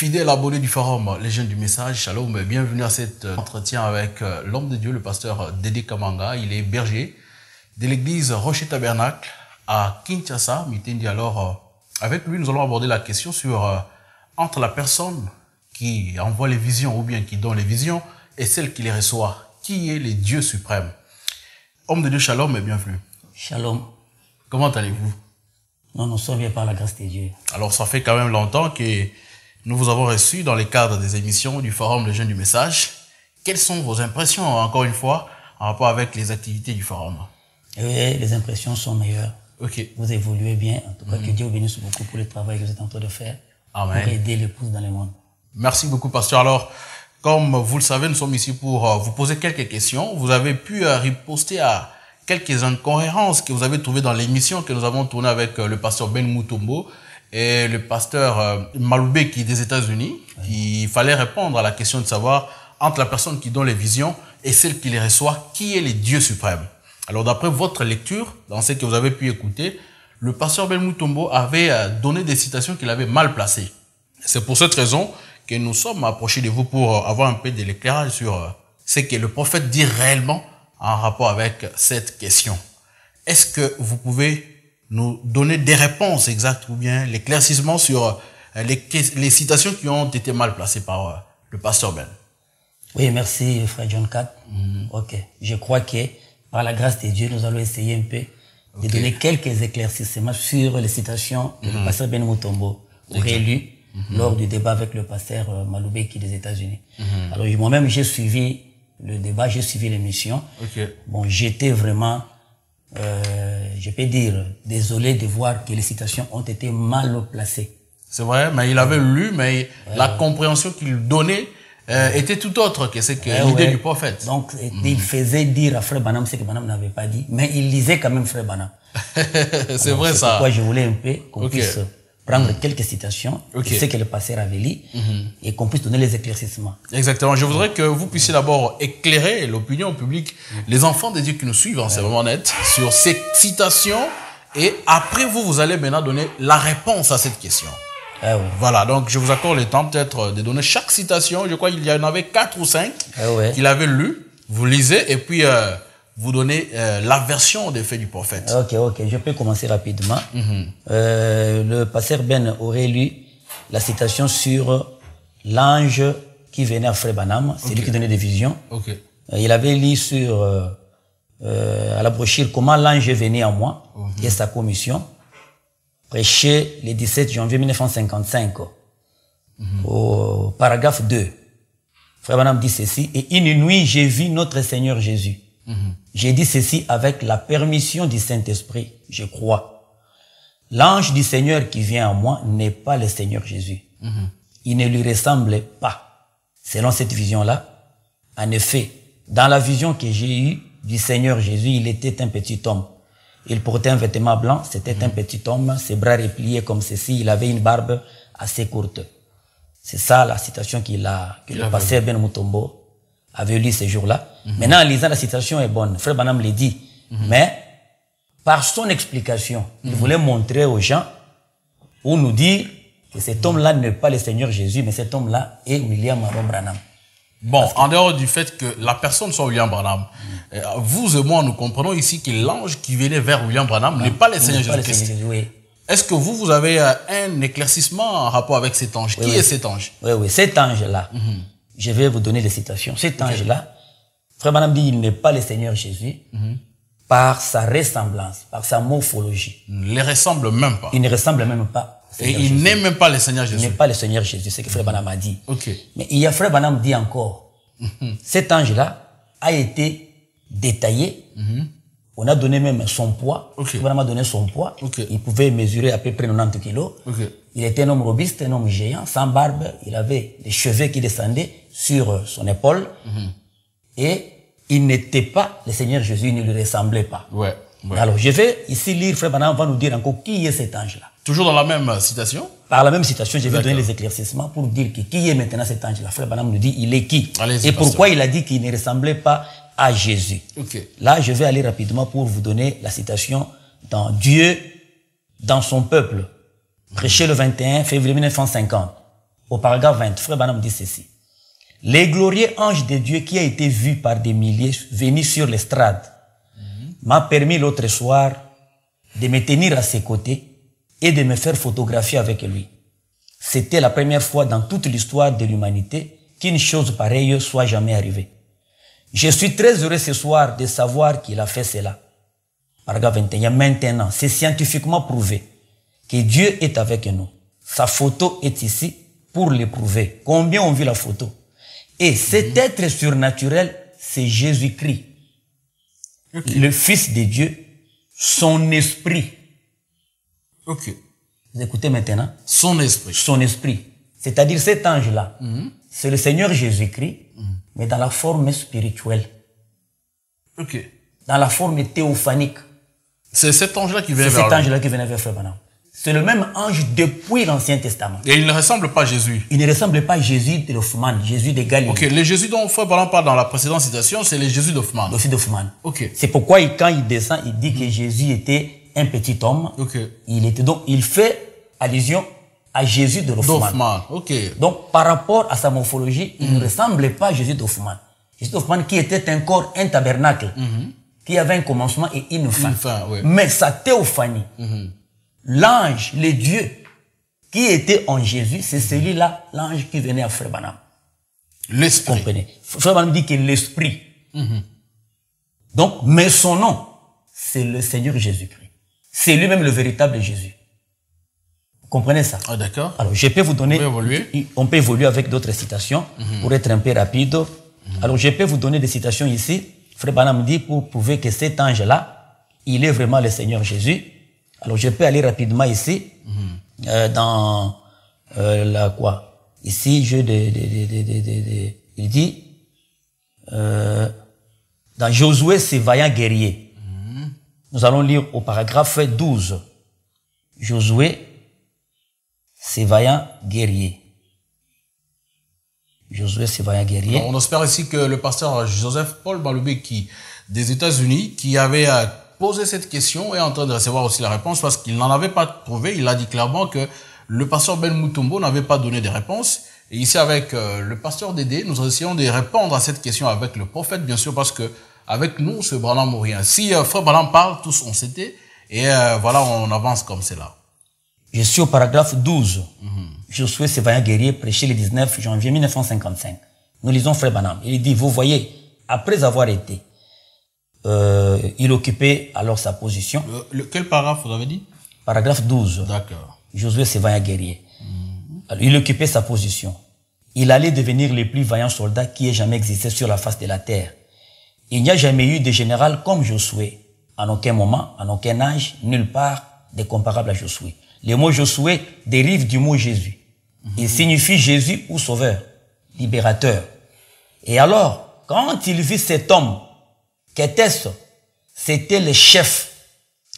Fidèle abonné du forum Les Jeunes du Message, shalom et bienvenue à cet entretien avec l'homme de Dieu, le pasteur Dédé Kamanga. Il est berger de l'église Rocher Tabernacle à Kinshasa, Mitendi. Alors, avec lui, nous allons aborder la question sur entre la personne qui envoie les visions ou bien qui donne les visions et celle qui les reçoit. Qui est le Dieu suprême? Homme de Dieu, shalom et bienvenue. Shalom. Comment allez-vous? Nous sommes bien par la grâce de Dieu. Alors, ça fait quand même longtemps que nous vous avons reçu dans le cadre des émissions du Forum Les Jeunes du Message. Quelles sont vos impressions, encore une fois, en rapport avec les activités du Forum? Oui, les impressions sont meilleures. Ok. Vous évoluez bien. En tout cas, que Dieu vous bénisse beaucoup pour le travail que vous êtes en train de faire. Amen. Pour aider l'épouse dans le monde. Merci beaucoup, pasteur. Alors, comme vous le savez, nous sommes ici pour vous poser quelques questions. Vous avez pu riposter à quelques incohérences que vous avez trouvées dans l'émission que nous avons tournée avec le pasteur Ben Mutombo et le pasteur Maloubé qui est des États-Unis. Il fallait répondre à la question de savoir, entre la personne qui donne les visions et celle qui les reçoit, qui est le Dieu suprême? Alors, d'après votre lecture, dans ce que vous avez pu écouter, le pasteur Ben Mutombo avait donné des citations qu'il avait mal placées. C'est pour cette raison que nous sommes approchés de vous pour avoir un peu de l'éclairage sur ce que le prophète dit réellement en rapport avec cette question. Est-ce que vous pouvez nous donner des réponses exactes ou bien l'éclaircissement sur les citations qui ont été mal placées par le pasteur Ben? Oui, merci, frère John 4. Ok. Je crois que par la grâce de Dieu, nous allons essayer un peu de donner quelques éclaircissements sur les citations du pasteur Ben Mutombo, réélu lors du débat avec le pasteur Maloubé qui est des États-Unis. Alors, moi-même, j'ai suivi le débat, j'ai suivi l'émission. Bon, j'étais vraiment, je peux dire, désolé de voir que les citations ont été mal placées. C'est vrai, mais il avait lu, mais la compréhension qu'il donnait était tout autre que ce que l'idée du prophète. Donc, il faisait dire à frère Banam ce que Banam n'avait pas dit, mais il lisait quand même frère Banam. C'est vrai ça. C'est pourquoi je voulais un peu qu'on puisse prendre quelques citations de ce que le pasteur avait lu et qu'on puisse donner les éclaircissements. Exactement. Je voudrais que vous puissiez d'abord éclairer l'opinion publique, les enfants de Dieu qui nous suivent, c'est vraiment net, sur ces citations et après vous allez maintenant donner la réponse à cette question. Voilà, donc je vous accorde le temps peut-être de donner chaque citation. Je crois qu'il y en avait 4 ou 5 qu'il avait lu. Vous lisez et puis vous donnez la version des faits du prophète. Ok, je peux commencer rapidement. Le pasteur Ben aurait lu la citation sur l'ange qui venait à frère Banam, c'est lui qui donnait des visions. Il avait lu sur à la brochure comment l'ange est venu à moi et sa commission. Prêché le 17 janvier 1955 au paragraphe 2. Frère Banam dit ceci: et une nuit j'ai vu notre Seigneur Jésus. J'ai dit ceci avec la permission du Saint-Esprit, je crois. L'ange du Seigneur qui vient à moi n'est pas le Seigneur Jésus. Il ne lui ressemble pas. Selon cette vision-là, en effet, dans la vision que j'ai eue du Seigneur Jésus, il était un petit homme. Il portait un vêtement blanc, c'était un petit homme, ses bras repliés comme ceci, il avait une barbe assez courte. C'est ça la citation que le pasteur Ben Mutombo avait lu ce jour-là. Maintenant, en lisant la citation est bonne, frère Banam l'a dit, mais par son explication, il voulait montrer aux gens ou nous dire que cet homme-là n'est pas le Seigneur Jésus, mais cet homme-là est William Aaron Branham. Bon, en dehors du fait que la personne soit William Branham, vous et moi, nous comprenons ici que l'ange qui venait vers William Branham n'est pas le Seigneur Jésus-Christ. Est-ce que vous avez un éclaircissement en rapport avec cet ange? Qui est cet ange? Oui, cet ange-là, je vais vous donner des citations. Cet ange-là, frère Branham dit, il n'est pas le Seigneur Jésus par sa ressemblance, par sa morphologie. Il ne ressemble même pas. Il ne ressemble même pas. Et il n'est même pas le Seigneur Jésus. Il n'est pas le Seigneur Jésus, c'est ce que frère Banam a dit. Mais il y a frère Banam dit encore, cet ange-là a été détaillé. On a donné même son poids. Frère Banam a donné son poids. Il pouvait mesurer à peu près 90 kilos. Il était un homme robuste, un homme géant, sans barbe. Il avait des cheveux qui descendaient sur son épaule. Et il n'était pas le Seigneur Jésus, il ne lui ressemblait pas. Alors je vais ici lire, frère Banam va nous dire encore qui est cet ange-là. Toujours dans la même citation? Par la même citation, je vais donner les éclaircissements pour dire que qui est maintenant cet ange-là. Frère Banam nous dit, il est qui? Et pourquoi il a dit qu'il ne ressemblait pas à Jésus? Là, je vais aller rapidement pour vous donner la citation dans Dieu, dans son peuple. Prêché le 21 février 1950. au paragraphe 20, Frère Branham dit ceci. Les glorieux anges de Dieu qui a été vu par des milliers venus sur l'estrade m'a permis l'autre soir de me tenir à ses côtés et de me faire photographier avec lui. C'était la première fois dans toute l'histoire de l'humanité qu'une chose pareille soit jamais arrivée. Je suis très heureux ce soir de savoir qu'il a fait cela. Paragraphe 21. Maintenant, c'est scientifiquement prouvé que Dieu est avec nous. Sa photo est ici pour le prouver. Combien ont vu la photo? Et cet être surnaturel, c'est Jésus-Christ, le Fils de Dieu, son esprit. Ok. Vous écoutez maintenant? Son esprit. Son esprit. C'est-à-dire cet ange-là, c'est le Seigneur Jésus-Christ, mais dans la forme spirituelle. Ok. Dans la forme théophanique. C'est cet ange-là qui vient vers C'est cet lui. ange-là qui venait vers Frère Branham. C'est le même ange depuis l'Ancien Testament. Et il ne ressemble pas à Jésus. Il ne ressemble pas à Jésus de Hoffmann, Jésus de Galilée. Ok, les Jésus dont Frère Branham parle dans la précédente citation, c'est les Jésus d'Hoffmann. Jésus d'Hoffmann. Ok. C'est pourquoi quand il descend, il dit que Jésus était un petit homme. Ok. Il fait allusion à Jésus de Hoffmann. D'Hoffmann, ok. Donc, par rapport à sa morphologie, il ne ressemblait pas à Jésus d'Hoffmann. Jésus d'Hoffmann qui était un corps, un tabernacle, qui avait un commencement et une fin. Une fin, oui. Mais sa théophanie, l'ange, le Dieu qui était en Jésus, c'est celui-là, l'ange qui venait à Frère Branham. L'esprit. Comprenez. Frère Branham dit que l'esprit. Donc, mais son nom, c'est le Seigneur Jésus-Christ. C'est lui-même le véritable Jésus. Vous comprenez ça? Ah, d'accord. Alors, je peux vous donner... On peut évoluer avec d'autres citations pour être un peu rapide. Alors, je peux vous donner des citations ici. Frère Branham dit pour prouver que cet ange-là, il est vraiment le Seigneur Jésus. Alors, je peux aller rapidement ici, dans la quoi? Ici, il dit, dans Josué, c'est vaillant guerrier. Nous allons lire au paragraphe 12. Josué, c'est vaillant guerrier. Josué, c'est vaillant guerrier. Alors, on espère ici que le pasteur Joseph Paul Balubeki des États-Unis, qui avait posé cette question, est en train de recevoir aussi la réponse parce qu'il n'en avait pas trouvé. Il a dit clairement que le pasteur Ben Mutombo n'avait pas donné de réponse. Et ici, avec le pasteur Dédé, nous essayons de répondre à cette question avec le prophète, bien sûr, parce que avec nous, ce Branham Mourien. Si Frère Branham parle, tous on s'était. Et voilà, on avance comme cela. Je suis au paragraphe 12. Josué, c'est vaillant guerrier, prêché le 19 janvier 1955. Nous lisons Frère Branham. Il dit, vous voyez, après avoir été, il occupait alors sa position. Quel paragraphe vous avez dit? Paragraphe 12. D'accord. Josué, c'est vaillant guerrier. Alors, il occupait sa position. Il allait devenir le plus vaillant soldat qui ait jamais existé sur la face de la terre. Il n'y a jamais eu de général comme Josué. En aucun moment, en aucun âge, nulle part de comparable à Josué. Le mot Josué dérive du mot Jésus. Il signifie Jésus ou sauveur, libérateur. Et alors, quand il vit cet homme, qu'était-ce? C'était le chef,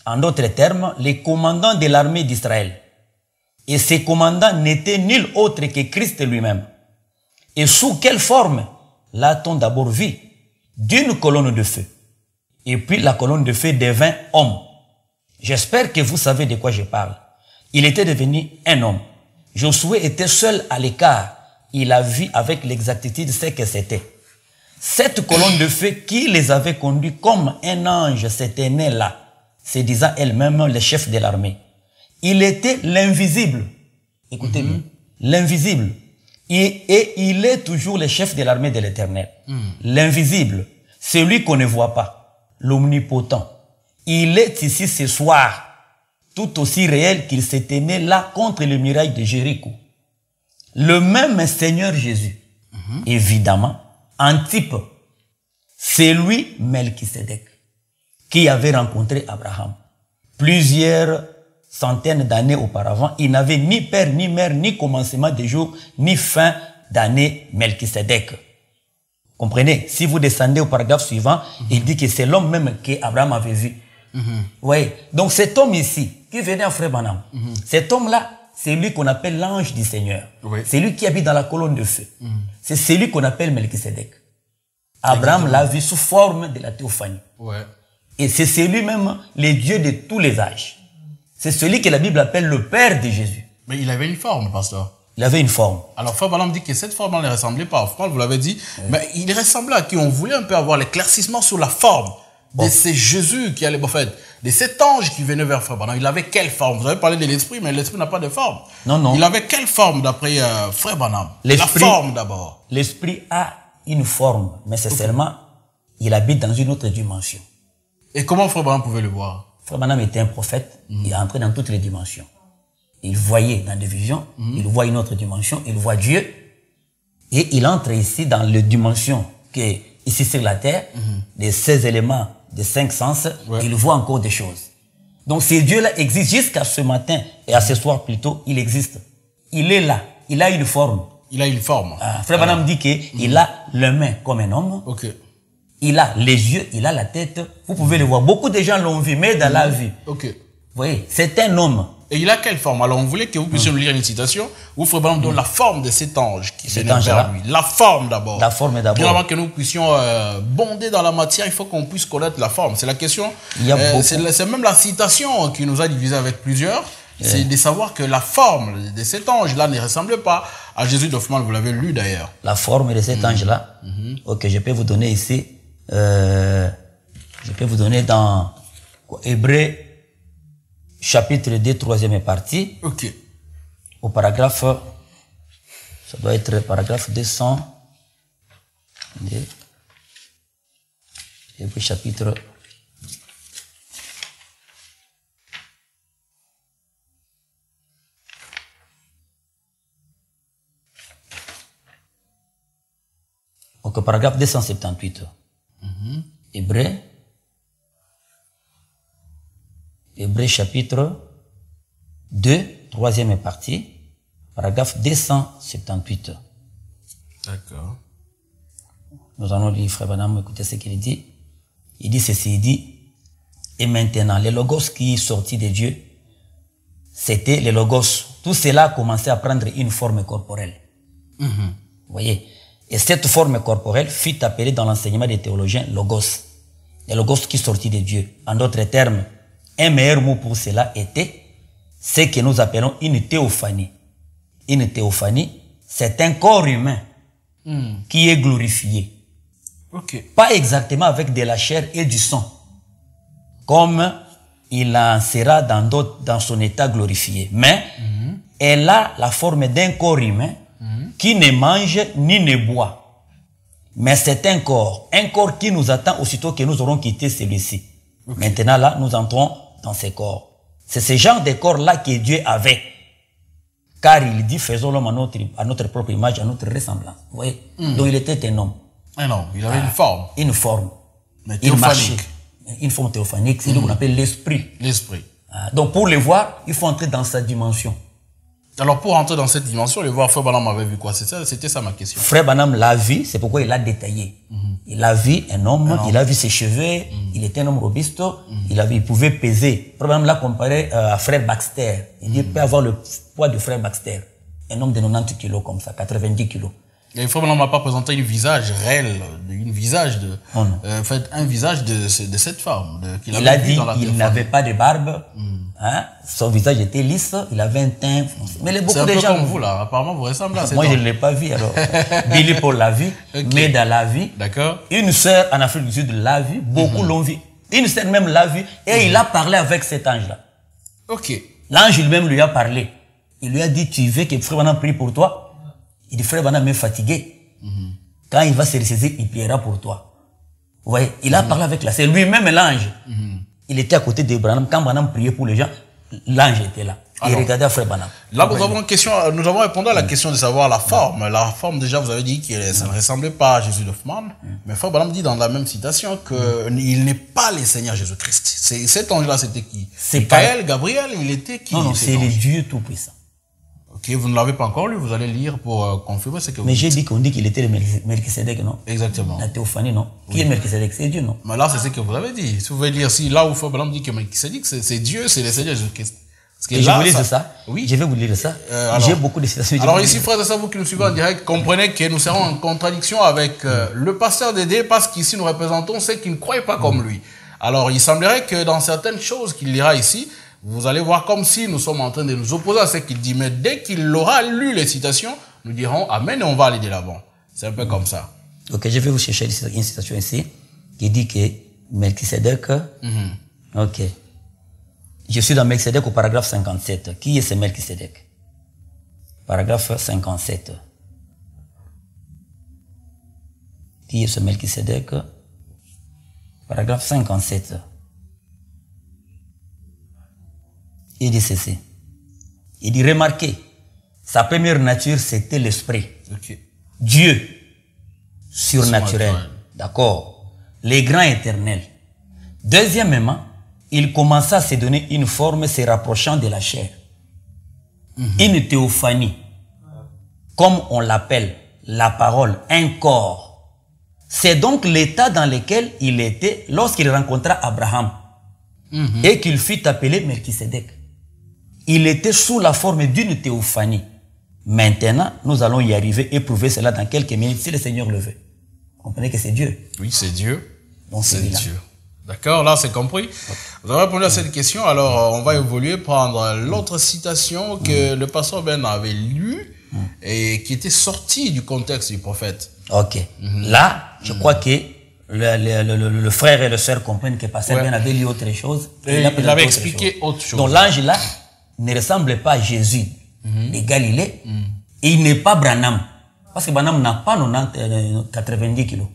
en d'autres termes, le commandant de l'armée d'Israël. Et ce commandant n'était nul autre que Christ lui-même. Et sous quelle forme l'a-t-on d'abord vu? D'une colonne de feu. Et puis la colonne de feu devint homme. J'espère que vous savez de quoi je parle. Il était devenu un homme. Josué était seul à l'écart. Il a vu avec l'exactitude ce que c'était. Cette colonne de feu qui les avait conduits comme un ange s'était né là, se disant elle-même le chef de l'armée. Il était l'invisible. Écoutez bien. L'invisible. Et il est toujours le chef de l'armée de l'Éternel. L'invisible. Celui qu'on ne voit pas. L'omnipotent. Il est ici ce soir. Tout aussi réel qu'il s'était né là contre le muraille de Jéricho. Le même Seigneur Jésus, évidemment, en type, c'est lui, Melchisedec, qui avait rencontré Abraham. Plusieurs centaines d'années auparavant, il n'avait ni père, ni mère, ni commencement de jour, ni fin d'année, Melchisedec. Comprenez? Si vous descendez au paragraphe suivant, il dit que c'est l'homme même qu'Abraham avait vu. Oui. Donc cet homme ici, qui venait à Frère Branham, cet homme-là, c'est lui qu'on appelle l'ange du Seigneur. Oui. C'est lui qui habite dans la colonne de feu. C'est celui qu'on appelle Melchisedec. Abraham l'a vu sous forme de la théophanie. Ouais. Et c'est celui-même, le Dieu de tous les âges. C'est celui que la Bible appelle le Père de Jésus. Mais il avait une forme, pasteur. Il avait une forme. Alors, Frère Branham dit que cette forme ne ressemblait pas. Frère, vous l'avez dit. Mais il ressemblait à qui? On voulait un peu avoir l'éclaircissement sur la forme de ces Jésus qui allait, en fait, de cet ange qui venait vers Frère Branham. Il avait quelle forme? Vous avez parlé de l'esprit, mais l'esprit n'a pas de forme. Non, non. Il avait quelle forme d'après Frère Branham? La forme d'abord. L'esprit a une forme, mais c'est seulement, il habite dans une autre dimension. Et comment Frère Branham pouvait le voir? Frère Branham était un prophète, il est entré dans toutes les dimensions. Il voyait dans des visions, il voit une autre dimension, il voit Dieu, et il entre ici dans les dimensions qui est ici sur la terre, des 16 éléments, des 5 sens, il voit encore des choses. Donc ces dieux-là existent jusqu'à ce matin, et à ce soir plutôt, il existe. Il est là, il a une forme. Il a une forme. Frère Branham dit qu'il a les mains comme un homme, il a les yeux, il a la tête, vous pouvez le voir. Beaucoup de gens l'ont vu, mais dans la vie. Vous voyez, c'est un homme. Et il a quelle forme? Alors on voulait que vous puissiez nous lire une citation où Frère Branham donne la forme de cet ange qui venait vers lui. La forme d'abord. La forme d'abord. Bien avant que nous puissions bonder dans la matière, il faut qu'on puisse connaître la forme. C'est la question. C'est même la citation qui nous a divisé avec plusieurs. C'est de savoir que la forme de cet ange-là ne ressemble pas à Jésus d'Hoffmann. Vous l'avez lu d'ailleurs. La forme de cet ange-là. Ok, je peux vous donner ici. Je peux vous donner dans Hébreux chapitre 2, troisième partie. Au paragraphe, ça doit être paragraphe 200. Hébreux chapitre. Donc, paragraphe 278. Hébreux chapitre 2, troisième partie, paragraphe 278. D'accord. Nous allons lire, Frère Branham, écoutez ce qu'il dit. Il dit ceci, il dit, et maintenant, le logos qui est sorti de Dieu, c'était le logos. Tout cela a commencé à prendre une forme corporelle. Vous voyez? Et cette forme corporelle fut appelée dans l'enseignement des théologiens logos. Le logos qui sortit de Dieu. En d'autres termes, un meilleur mot pour cela était ce que nous appelons une théophanie. Une théophanie, c'est un corps humain qui est glorifié. Pas exactement avec de la chair et du sang, comme il en sera dans son état glorifié. Mais elle a la forme d'un corps humain qui ne mange ni ne boit. Mais c'est un corps qui nous attend aussitôt que nous aurons quitté celui-ci. Maintenant là, nous entrons dans ces corps. C'est ce genre de corps-là que Dieu avait. Car il dit, faisons l'homme à notre propre image, à notre ressemblance. Vous voyez? Donc il était un homme. Un homme, il avait une forme. Une forme. Mais théophanique. Une forme théophanique, c'est ce qu'on appelle l'esprit. L'esprit. Donc pour le voir, il faut entrer dans sa dimension. Alors pour entrer dans cette dimension, le voir, Frère Branham avait vu quoi? C'était ça ma question. Frère Branham l'a vu, c'est pourquoi il l'a détaillé. Il a vu un homme, il a vu ses cheveux, il était un homme robuste, il pouvait peser. Frère Branham l'a comparé à Frère Baxter. Il dit, il peut avoir le poids de Frère Baxter. Un homme de 90 kilos comme ça, 90 kilos. Et Frère Branham n'a pas présenté un visage réel, un visage de cette femme. Il a dit qu'il n'avait pas de barbe. Son visage était lisse, il avait un teint. Mais beaucoup de gens. C'est un peu comme vous là, apparemment vous ressemblez à cet Moi homme. je ne l'ai pas vu alors. Billy Paul l'a vu, Meda l'a vu. D'accord. Une sœur en Afrique du Sud l'a vu, beaucoup l'ont vu. Une sœur même l'a vu et il a parlé avec cet ange-là. L'ange lui-même lui a parlé. Il lui a dit, tu veux que Frère Branham prie pour toi? Il dit, Frère Branham est fatigué. Quand il va se ressaisir, il priera pour toi. Vous voyez, il a parlé avec la sœur. Lui-même, l'ange. Il était à côté de Branham. Quand Branham priait pour les gens, l'ange était là. Il regardait Frère Branham. Là, nous avons répondu à la question de savoir la forme. La forme, déjà, vous avez dit que ça ne ressemblait pas à Jésus d'Hoffmann. Mais Frère Branham dit dans la même citation qu'il n'est pas le Seigneur Jésus-Christ. Cet ange-là, c'était qui? Michael, Gabriel, il était qui? Non, c'est le Dieu Tout-Puissant. Ok, vous ne l'avez pas encore lu, vous allez lire pour confirmer ce que vous dites. Mais j'ai dit qu'on dit qu'il était le Melchisedec, non? Exactement. La théophanie, non? Qui est Melchisedec? C'est Dieu, non? Mais là, c'est ce que vous avez dit. Si vous voulez dire, si là où Frère Branham dit que Melchisedec, c'est Dieu, c'est le Seigneur Jésus-Christ. Et je vous lise ça. Oui. Je vais vous lire ça. J'ai beaucoup de citations. Alors ici, frères et sœurs, vous qui nous suivez en direct, comprenez que nous serons en contradiction avec le pasteur Dédé, parce qu'ici nous représentons ceux qui ne croient pas comme lui. Alors il semblerait que dans certaines choses qu'il lira ici, Vous allez voir comme si nous sommes en train de nous opposer à ce qu'il dit. Mais dès qu'il aura lu les citations, nous dirons Amen et on va aller de l'avant. C'est un peu comme ça. Ok, je vais vous chercher une citation ici qui dit que Melchisedec... Ok. Je suis dans Melchisedec au paragraphe 57. Qui est ce Melchisedec? Paragraphe 57. Qui est ce Melchisedec? Paragraphe 57. Il dit ceci. Il dit, remarquez, sa première nature, c'était l'esprit. Okay. Dieu, surnaturel. D'accord. Les grands éternels. Deuxièmement, il commença à se donner une forme se rapprochant de la chair. Une théophanie. Comme on l'appelle, la parole, un corps. C'est donc l'état dans lequel il était lorsqu'il rencontra Abraham et qu'il fut appelé Melchisedec. Il était sous la forme d'une théophanie. Maintenant, nous allons y arriver et prouver cela dans quelques minutes si le Seigneur le veut. Vous comprenez que c'est Dieu. Oui, c'est Dieu. Donc c'est Dieu. D'accord, là c'est compris. Vous avez répondu à cette question, alors on va évoluer, prendre l'autre citation que le pasteur Ben avait lue et qui était sortie du contexte du prophète. Ok. Là, je crois que le frère et le sœur comprennent que pasteur Ben avait lu autre chose. Il avait expliqué autre chose. Donc l'ange là ne ressemble pas à Jésus de Galilée. Et il n'est pas Branham. Parce que Branham n'a pas 90 kilos.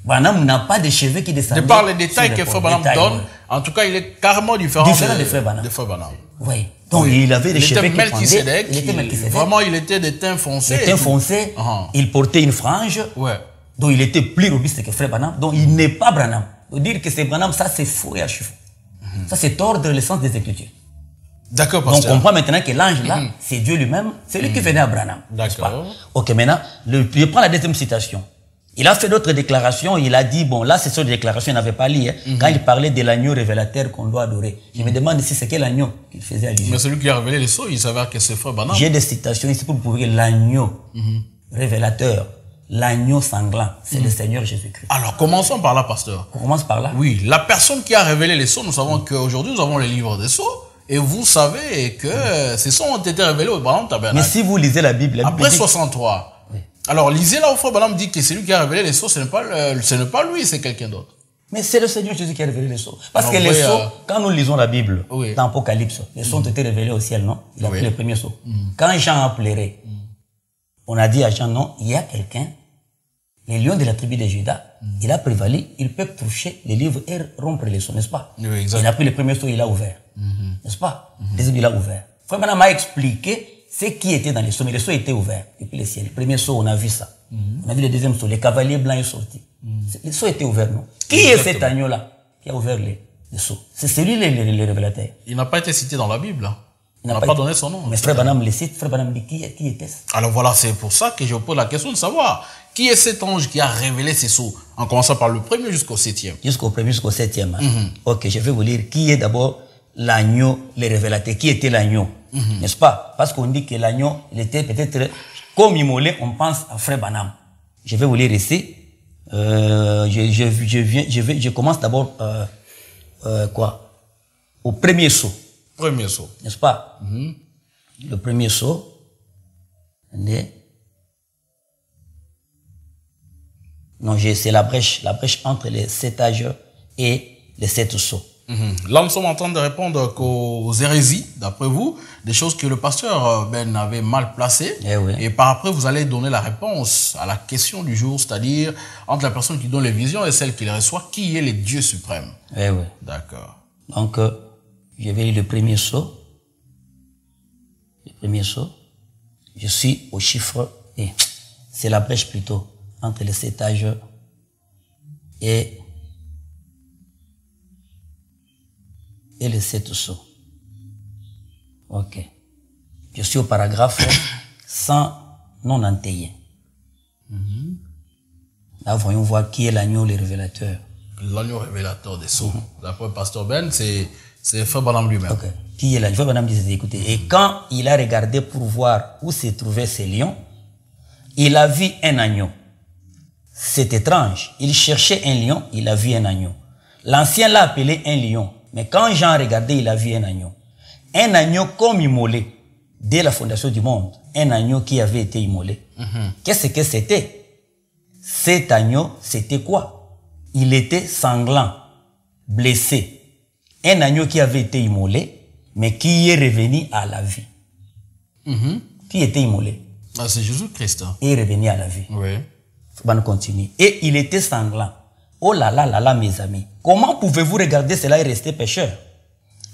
Branham n'a pas de cheveux qui descendent. De par les détails que Frère Branham donne, en tout cas, il est carrément différent de Frère Branham. Oui. Donc, il avait des cheveux qui pendaient. Il était Melchisedec. Vraiment, il était de teint foncé. De teint foncé. Il portait une frange. Ouais. Donc, il était plus robuste que Frère Branham. Donc, il n'est pas Branham. Donc, dire que c'est Branham, ça, c'est faux et archi faux. Ça, c'est tordre le sens des Écritures. D'accord, pasteur. Donc, on comprend maintenant que l'ange, là, c'est Dieu lui-même. C'est lui qui venait à Branham. D'accord. Ok, maintenant, je prends la deuxième citation. Il a fait d'autres déclarations, il a dit, bon, là, c'est sur des déclarations, il n'avait pas lu, quand il parlait de l'agneau révélateur qu'on doit adorer. Je me demande si c'est quel agneau qu'il faisait allusion. Mais celui qui a révélé les sceaux, il savait que c'est Frère Branham. J'ai des citations ici pour prouver l'agneau révélateur, l'agneau sanglant, c'est le Seigneur Jésus-Christ. Alors, commençons par là, pasteur. On commence par là? Oui, la personne qui a révélé les sceaux, nous savons qu'aujourd'hui, nous avons les livres des sceaux. Et vous savez que ces sceaux ont été révélés au Branham Tabernacle. Mais si vous lisez la Bible après 63. Alors, lisez là où Frère Branham dit que c'est lui qui a révélé les sceaux, ce n'est pas lui, c'est quelqu'un d'autre. Mais c'est le Seigneur Jésus qui a révélé les sceaux. Parce que les sceaux, quand nous lisons la Bible, dans Apocalypse, les sceaux ont été révélés au ciel, non? Il a pris le premier sceau. Quand Jean a pleuré, on a dit à Jean, non, il y a quelqu'un, les lions de la tribu de Juda, il a prévalu, ils peuvent toucher les livres et rompre les sceaux, n'est-ce pas? Oui, exact. Il a pris le premier sceau, il a ouvert. N'est-ce pas? Le deuxième, il a ouvert. Frère Branham m'a expliqué ce qui était dans les sceaux, mais les sceaux étaient ouverts depuis le ciel. Le premier sceau, on a vu ça. On a vu le deuxième sceau, les cavaliers blancs est sorti. Les sceaux étaient ouverts, non? Qui est cet agneau-là qui a ouvert les sceaux? C'est celui les révélateurs. Il n'a pas été cité dans la Bible. Il n'a pas donné son nom. Mais Frère Branham le cite, Frère Branham dit qui était-ce? Alors voilà, c'est pour ça que je pose la question de savoir qui est cet ange qui a révélé ces sceaux, en commençant par le premier jusqu'au septième. Jusqu'au premier, jusqu'au septième. Ok, je vais vous lire qui est d'abord l'agneau, les révélateurs. Qui était l'agneau? N'est-ce pas? Parce qu'on dit que l'agneau, il était peut-être comme immolé, on pense à Frère Branham. Je vais vous lire ici. Je commence d'abord au premier sceau. Premier sceau. N'est-ce pas? Le premier sceau. Non, c'est la brèche entre les 7 âges et les 7 sceaux. Là, nous sommes en train de répondre aux hérésies, d'après vous, des choses que le pasteur Ben avait mal placées. Et par après, vous allez donner la réponse à la question du jour, c'est-à-dire entre la personne qui donne les visions et celle qui les reçoit, qui est le Dieu suprême. D'accord. Donc, je vais lire le premier sceau. Le premier sceau. Je suis au chiffre et c'est la brèche plutôt entre les 7 âges et les 7 sceaux. Ok. Je suis au paragraphe 191. Là, voyons voir qui est l'agneau, le révélateur. L'agneau révélateur des sceaux. D'après Pasteur Ben, c'est Frère Branham lui-même. Ok. Qui est l'agneau? Frère Branham disait, écoutez, et quand il a regardé pour voir où se trouvaient ces lions, il a vu un agneau. C'est étrange. Il cherchait un lion, il a vu un agneau. L'ancien l'a appelé un lion. Mais quand Jean a regardé, il a vu un agneau. Un agneau comme immolé, dès la fondation du monde. Un agneau qui avait été immolé. Qu'est-ce que c'était? Cet agneau, c'était quoi? Il était sanglant, blessé. Un agneau qui avait été immolé, mais qui est revenu à la vie. Qui était immolé? Ah, c'est Jésus-Christ. Il est revenu à la vie. Oui. On continue. Et il était sanglant. Oh là là là là, mes amis. Comment pouvez-vous regarder cela et rester pécheur?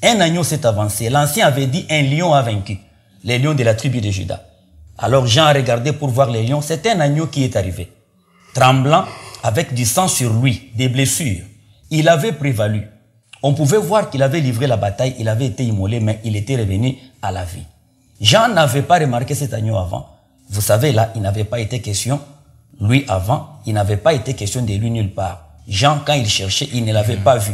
Un agneau s'est avancé. L'ancien avait dit un lion a vaincu. Les lions de la tribu de Juda. Alors Jean a regardé pour voir les lions. C'est un agneau qui est arrivé. Tremblant, avec du sang sur lui, des blessures. Il avait prévalu. On pouvait voir qu'il avait livré la bataille. Il avait été immolé, mais il était revenu à la vie. Jean n'avait pas remarqué cet agneau avant. Vous savez, là, il n'avait pas été question, lui avant, il n'avait pas été question de lui nulle part. Jean, quand il cherchait, il ne l'avait pas vu,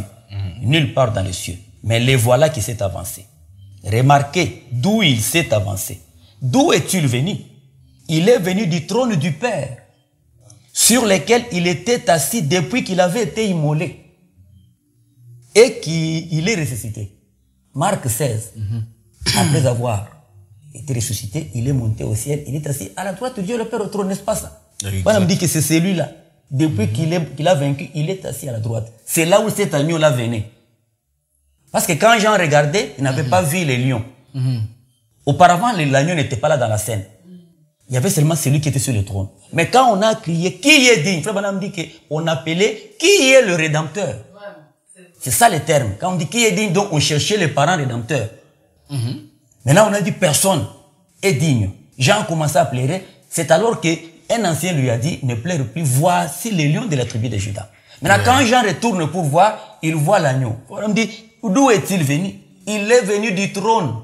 nulle part dans les cieux. Mais les voilà qui s'est avancé. Remarquez d'où il s'est avancé. D'où est-il venu? Il est venu du trône du Père, sur lequel il était assis depuis qu'il avait été immolé. Et qu'il est ressuscité. Marc 16, après avoir été ressuscité, il est monté au ciel, il est assis à la droite de Dieu le Père au trône, n'est-ce pas ça? On me dit que c'est celui-là. Depuis qu'il a vaincu, il est assis à la droite. C'est là où cet agneau-là venait. Parce que quand Jean regardait, il n'avait pas vu les lions. Auparavant, l'agneau n'était pas là dans la scène. Il y avait seulement celui qui était sur le trône. Mais quand on a crié, qui est digne? Frère Branham dit qu'on appelait, qui est le Rédempteur? C'est ça le terme. Quand on dit qui est digne, donc on cherchait les parents rédempteurs. Maintenant, on a dit personne est digne. Jean commençait à pleurer. C'est alors qu'un ancien lui a dit, ne pleure plus, voici les lions de la tribu de Juda. Maintenant, quand Jean retourne pour voir, il voit l'agneau. On me dit, d'où est-il venu? Il est venu du trône.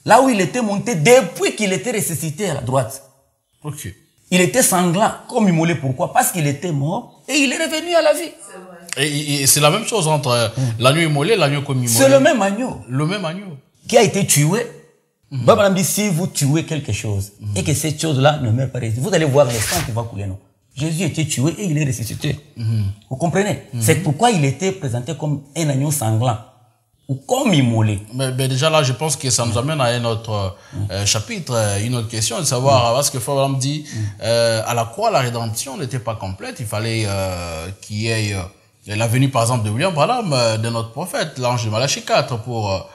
Là où il était monté depuis qu'il était ressuscité à la droite. Il était sanglant, comme immolé. Pourquoi? Parce qu'il était mort et il est revenu à la vie. Et c'est la même chose entre l'agneau immolé et l'agneau comme immolé. C'est le même agneau. Le même agneau. Qui a été tué. Baba dit, si vous tuez quelque chose et que cette chose-là ne meurt pas, vous allez voir le sang qui va couler. Non. Jésus était tué et il est ressuscité. Vous comprenez? C'est pourquoi il était présenté comme un agneau sanglant ou comme immolé. Mais déjà là, je pense que ça nous amène à un autre chapitre, une autre question, de savoir, parce que Frère Branham dit, à la croix, la rédemption n'était pas complète. Il fallait qu'il y ait la venue, par exemple, de William Branham, de notre prophète, l'ange de Malachie 4, pour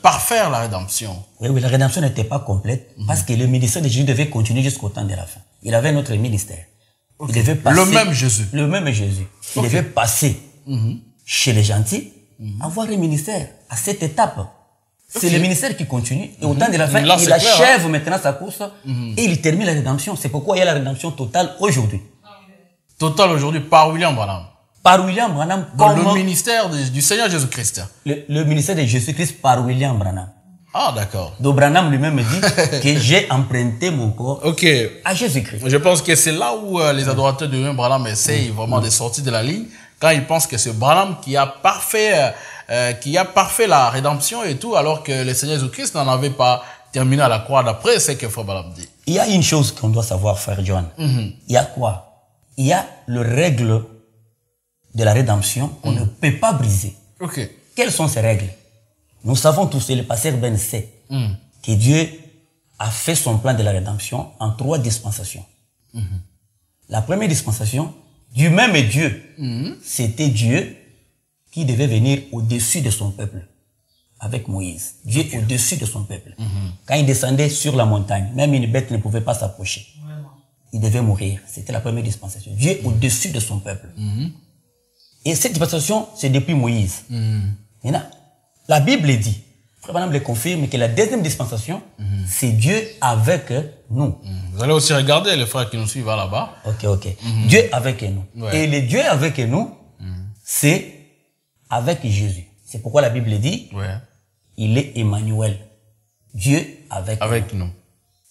parfaire la rédemption. Oui, la rédemption n'était pas complète parce que le ministère de Jésus devait continuer jusqu'au temps de la fin. Il avait un autre ministère. Il devait passer, le même Jésus. Le même Jésus. Il devait passer chez les gentils, avoir un ministère à cette étape. C'est le ministère qui continue. Et au temps de la fin, il achève maintenant sa course et il termine la rédemption. C'est pourquoi il y a la rédemption totale aujourd'hui. Totale aujourd'hui par William Branham. Par William Branham. Comme le ministère du Seigneur Jésus-Christ. Le ministère de Jésus-Christ par William Branham. Ah, d'accord. Donc Branham lui-même dit que j'ai emprunté mon corps à Jésus-Christ. Je pense que c'est là où les adorateurs de William Branham essayent vraiment de sortir de la ligne, quand ils pensent que c'est Branham qui a parfait la rédemption et tout, alors que le Seigneur Jésus-Christ n'en avait pas terminé à la croix, d'après ce que Frère Branham dit. Il y a une chose qu'on doit savoir, Frère John. Il y a quoi? Il y a le règle de la rédemption qu'on ne peut pas briser. Quelles sont ces règles? Nous savons tous, et le pasteur Ben sait, que Dieu a fait son plan de la rédemption en 3 dispensations. La première dispensation, du même Dieu, c'était Dieu qui devait venir au-dessus de son peuple, avec Moïse. Dieu au-dessus de son peuple. Quand il descendait sur la montagne, même une bête ne pouvait pas s'approcher. Il devait mourir. C'était la première dispensation. Dieu au-dessus de son peuple. Et cette dispensation, c'est depuis Moïse. Maintenant, la Bible dit, Frère Branham le confirme, que la deuxième dispensation, c'est Dieu avec nous. Vous allez aussi regarder les frères qui nous suivent là-bas. Ok. Dieu avec nous. Et le Dieu avec nous, c'est avec Jésus. C'est pourquoi la Bible dit, il est Emmanuel. Dieu avec nous.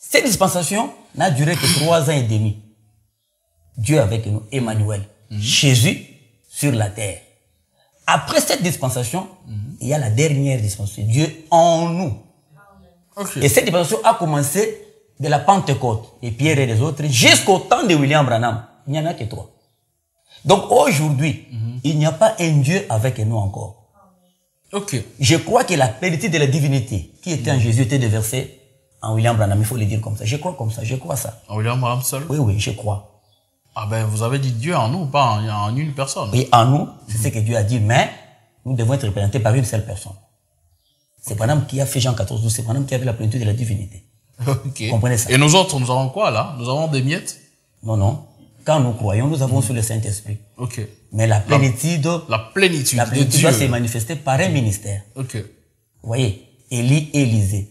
Cette dispensation n'a duré que 3 ans et demi. Dieu avec nous, Emmanuel. Jésus sur la terre. Après cette dispensation, il y a la dernière dispensation, Dieu en nous. Et cette dispensation a commencé de la Pentecôte, et Pierre et les autres, jusqu'au temps de William Branham. Il n'y en a que 3. Donc aujourd'hui, il n'y a pas un Dieu avec nous encore. Ok. Je crois que la plénitude de la divinité qui était en Jésus était déversée en William Branham. Il faut le dire comme ça. Je crois comme ça. Je crois ça. En William Branham seul? Oui, oui, je crois. Ah ben, vous avez dit Dieu en nous, pas en une personne. Oui, en nous, c'est ce que Dieu a dit, mais nous devons être représentés par une seule personne. C'est Branham qui a fait Jean 14, c'est Branham qui avait la plénitude de la divinité. Ok. Vous comprenez ça? Et nous autres, nous avons quoi là? Nous avons des miettes? Non, non. Quand nous croyons, nous avons sur le Saint-Esprit. Ok. Mais la plénitude, la plénitude de Dieu Dieu doit se manifester par un ministère. Ok. Vous voyez, Élie et Élisée.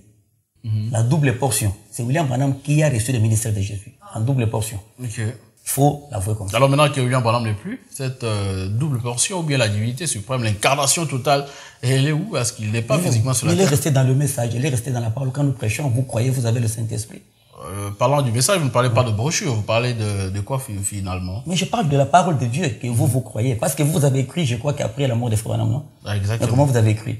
La double portion. C'est William Branham qui a reçu le ministère de Jésus. En double portion. Ok. Il faut l'avouer comme ça. Alors maintenant que William Branham n'est plus, cette double portion ou bien la divinité suprême, l'incarnation totale, elle est où? Est-ce qu'il n'est pas physiquement sur la terre? Il est resté dans le message, il est resté dans la parole. Quand nous prêchons, vous croyez, vous avez le Saint-Esprit. Parlant du message, vous ne parlez pas de brochure, vous parlez de quoi finalement? Mais je parle de la parole de Dieu que vous croyez. Parce que vous avez écrit, je crois qu'après la mort de Frère Branham, non? Ah, exactement. Mais comment vous avez écrit?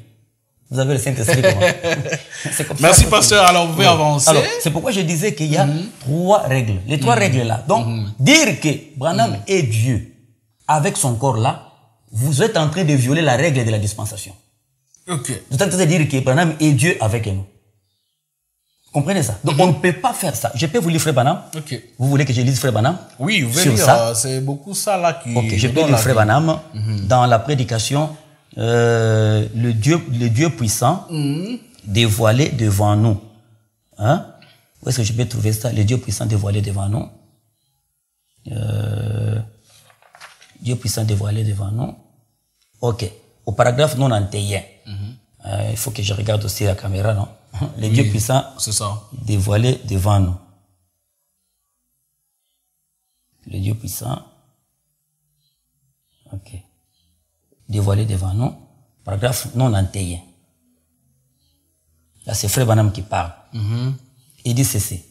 Vous avez le Saint-Esprit comment? Comme merci pasteur, alors vous pouvez avancer. Alors, c'est pourquoi je disais qu'il y a trois règles. Les trois règles là. Donc, dire que Branham est Dieu avec son corps là, vous êtes en train de violer la règle de la dispensation. Ok. Vous êtes en train de dire que Branham est Dieu avec nous. Comprenez ça? Donc, on ne peut pas faire ça. Je peux vous lire Frère Branham? Ok. Vous voulez que je lise Frère Branham? Oui, vous pouvez sur lire, ça? c'est beaucoup ça là qui... Ok, je peux lire Frère Branham dans la prédication le Dieu puissant dévoilé devant nous. Hein? Où est-ce que je peux trouver ça? Le Dieu puissant dévoilé devant nous. Dieu puissant dévoilé devant nous. Ok. Au paragraphe 91. Il faut que je regarde aussi la caméra, non? Le Dieu puissant dévoilé devant nous. Le Dieu puissant. Ok. Dévoilé devant nous. Paragraphe 91. Là, c'est Frère Branham qui parle. Il dit ceci.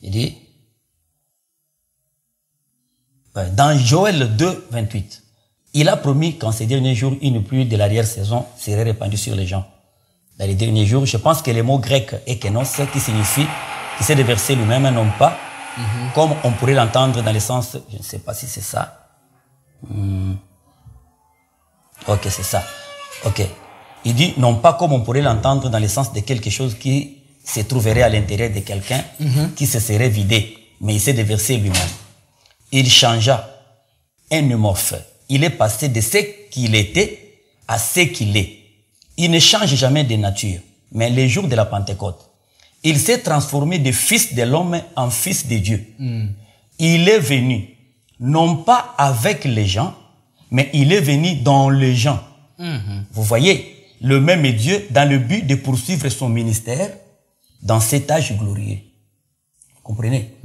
Il dit, dans Joël 2, 28, il a promis qu'en ces derniers jours, une pluie de l'arrière-saison serait répandue sur les gens. Dans les derniers jours, je pense que le mot grec ékenos, qui signifie qu'il s'est déversé lui-même, non pas, comme on pourrait l'entendre dans le sens, je ne sais pas si c'est ça. Ok, c'est ça. Ok. Il dit, non pas comme on pourrait l'entendre dans le sens de quelque chose qui se trouverait à l'intérieur de quelqu'un, qui se serait vidé, mais il s'est déversé lui-même. Il changea un humorphe. Il est passé de ce qu'il était à ce qu'il est. Il ne change jamais de nature. Mais les jours de la Pentecôte, il s'est transformé de fils de l'homme en fils de Dieu. Il est venu, non pas avec les gens, mais il est venu dans les gens. Vous voyez, le même Dieu dans le but de poursuivre son ministère dans cet âge glorieux. Vous comprenez?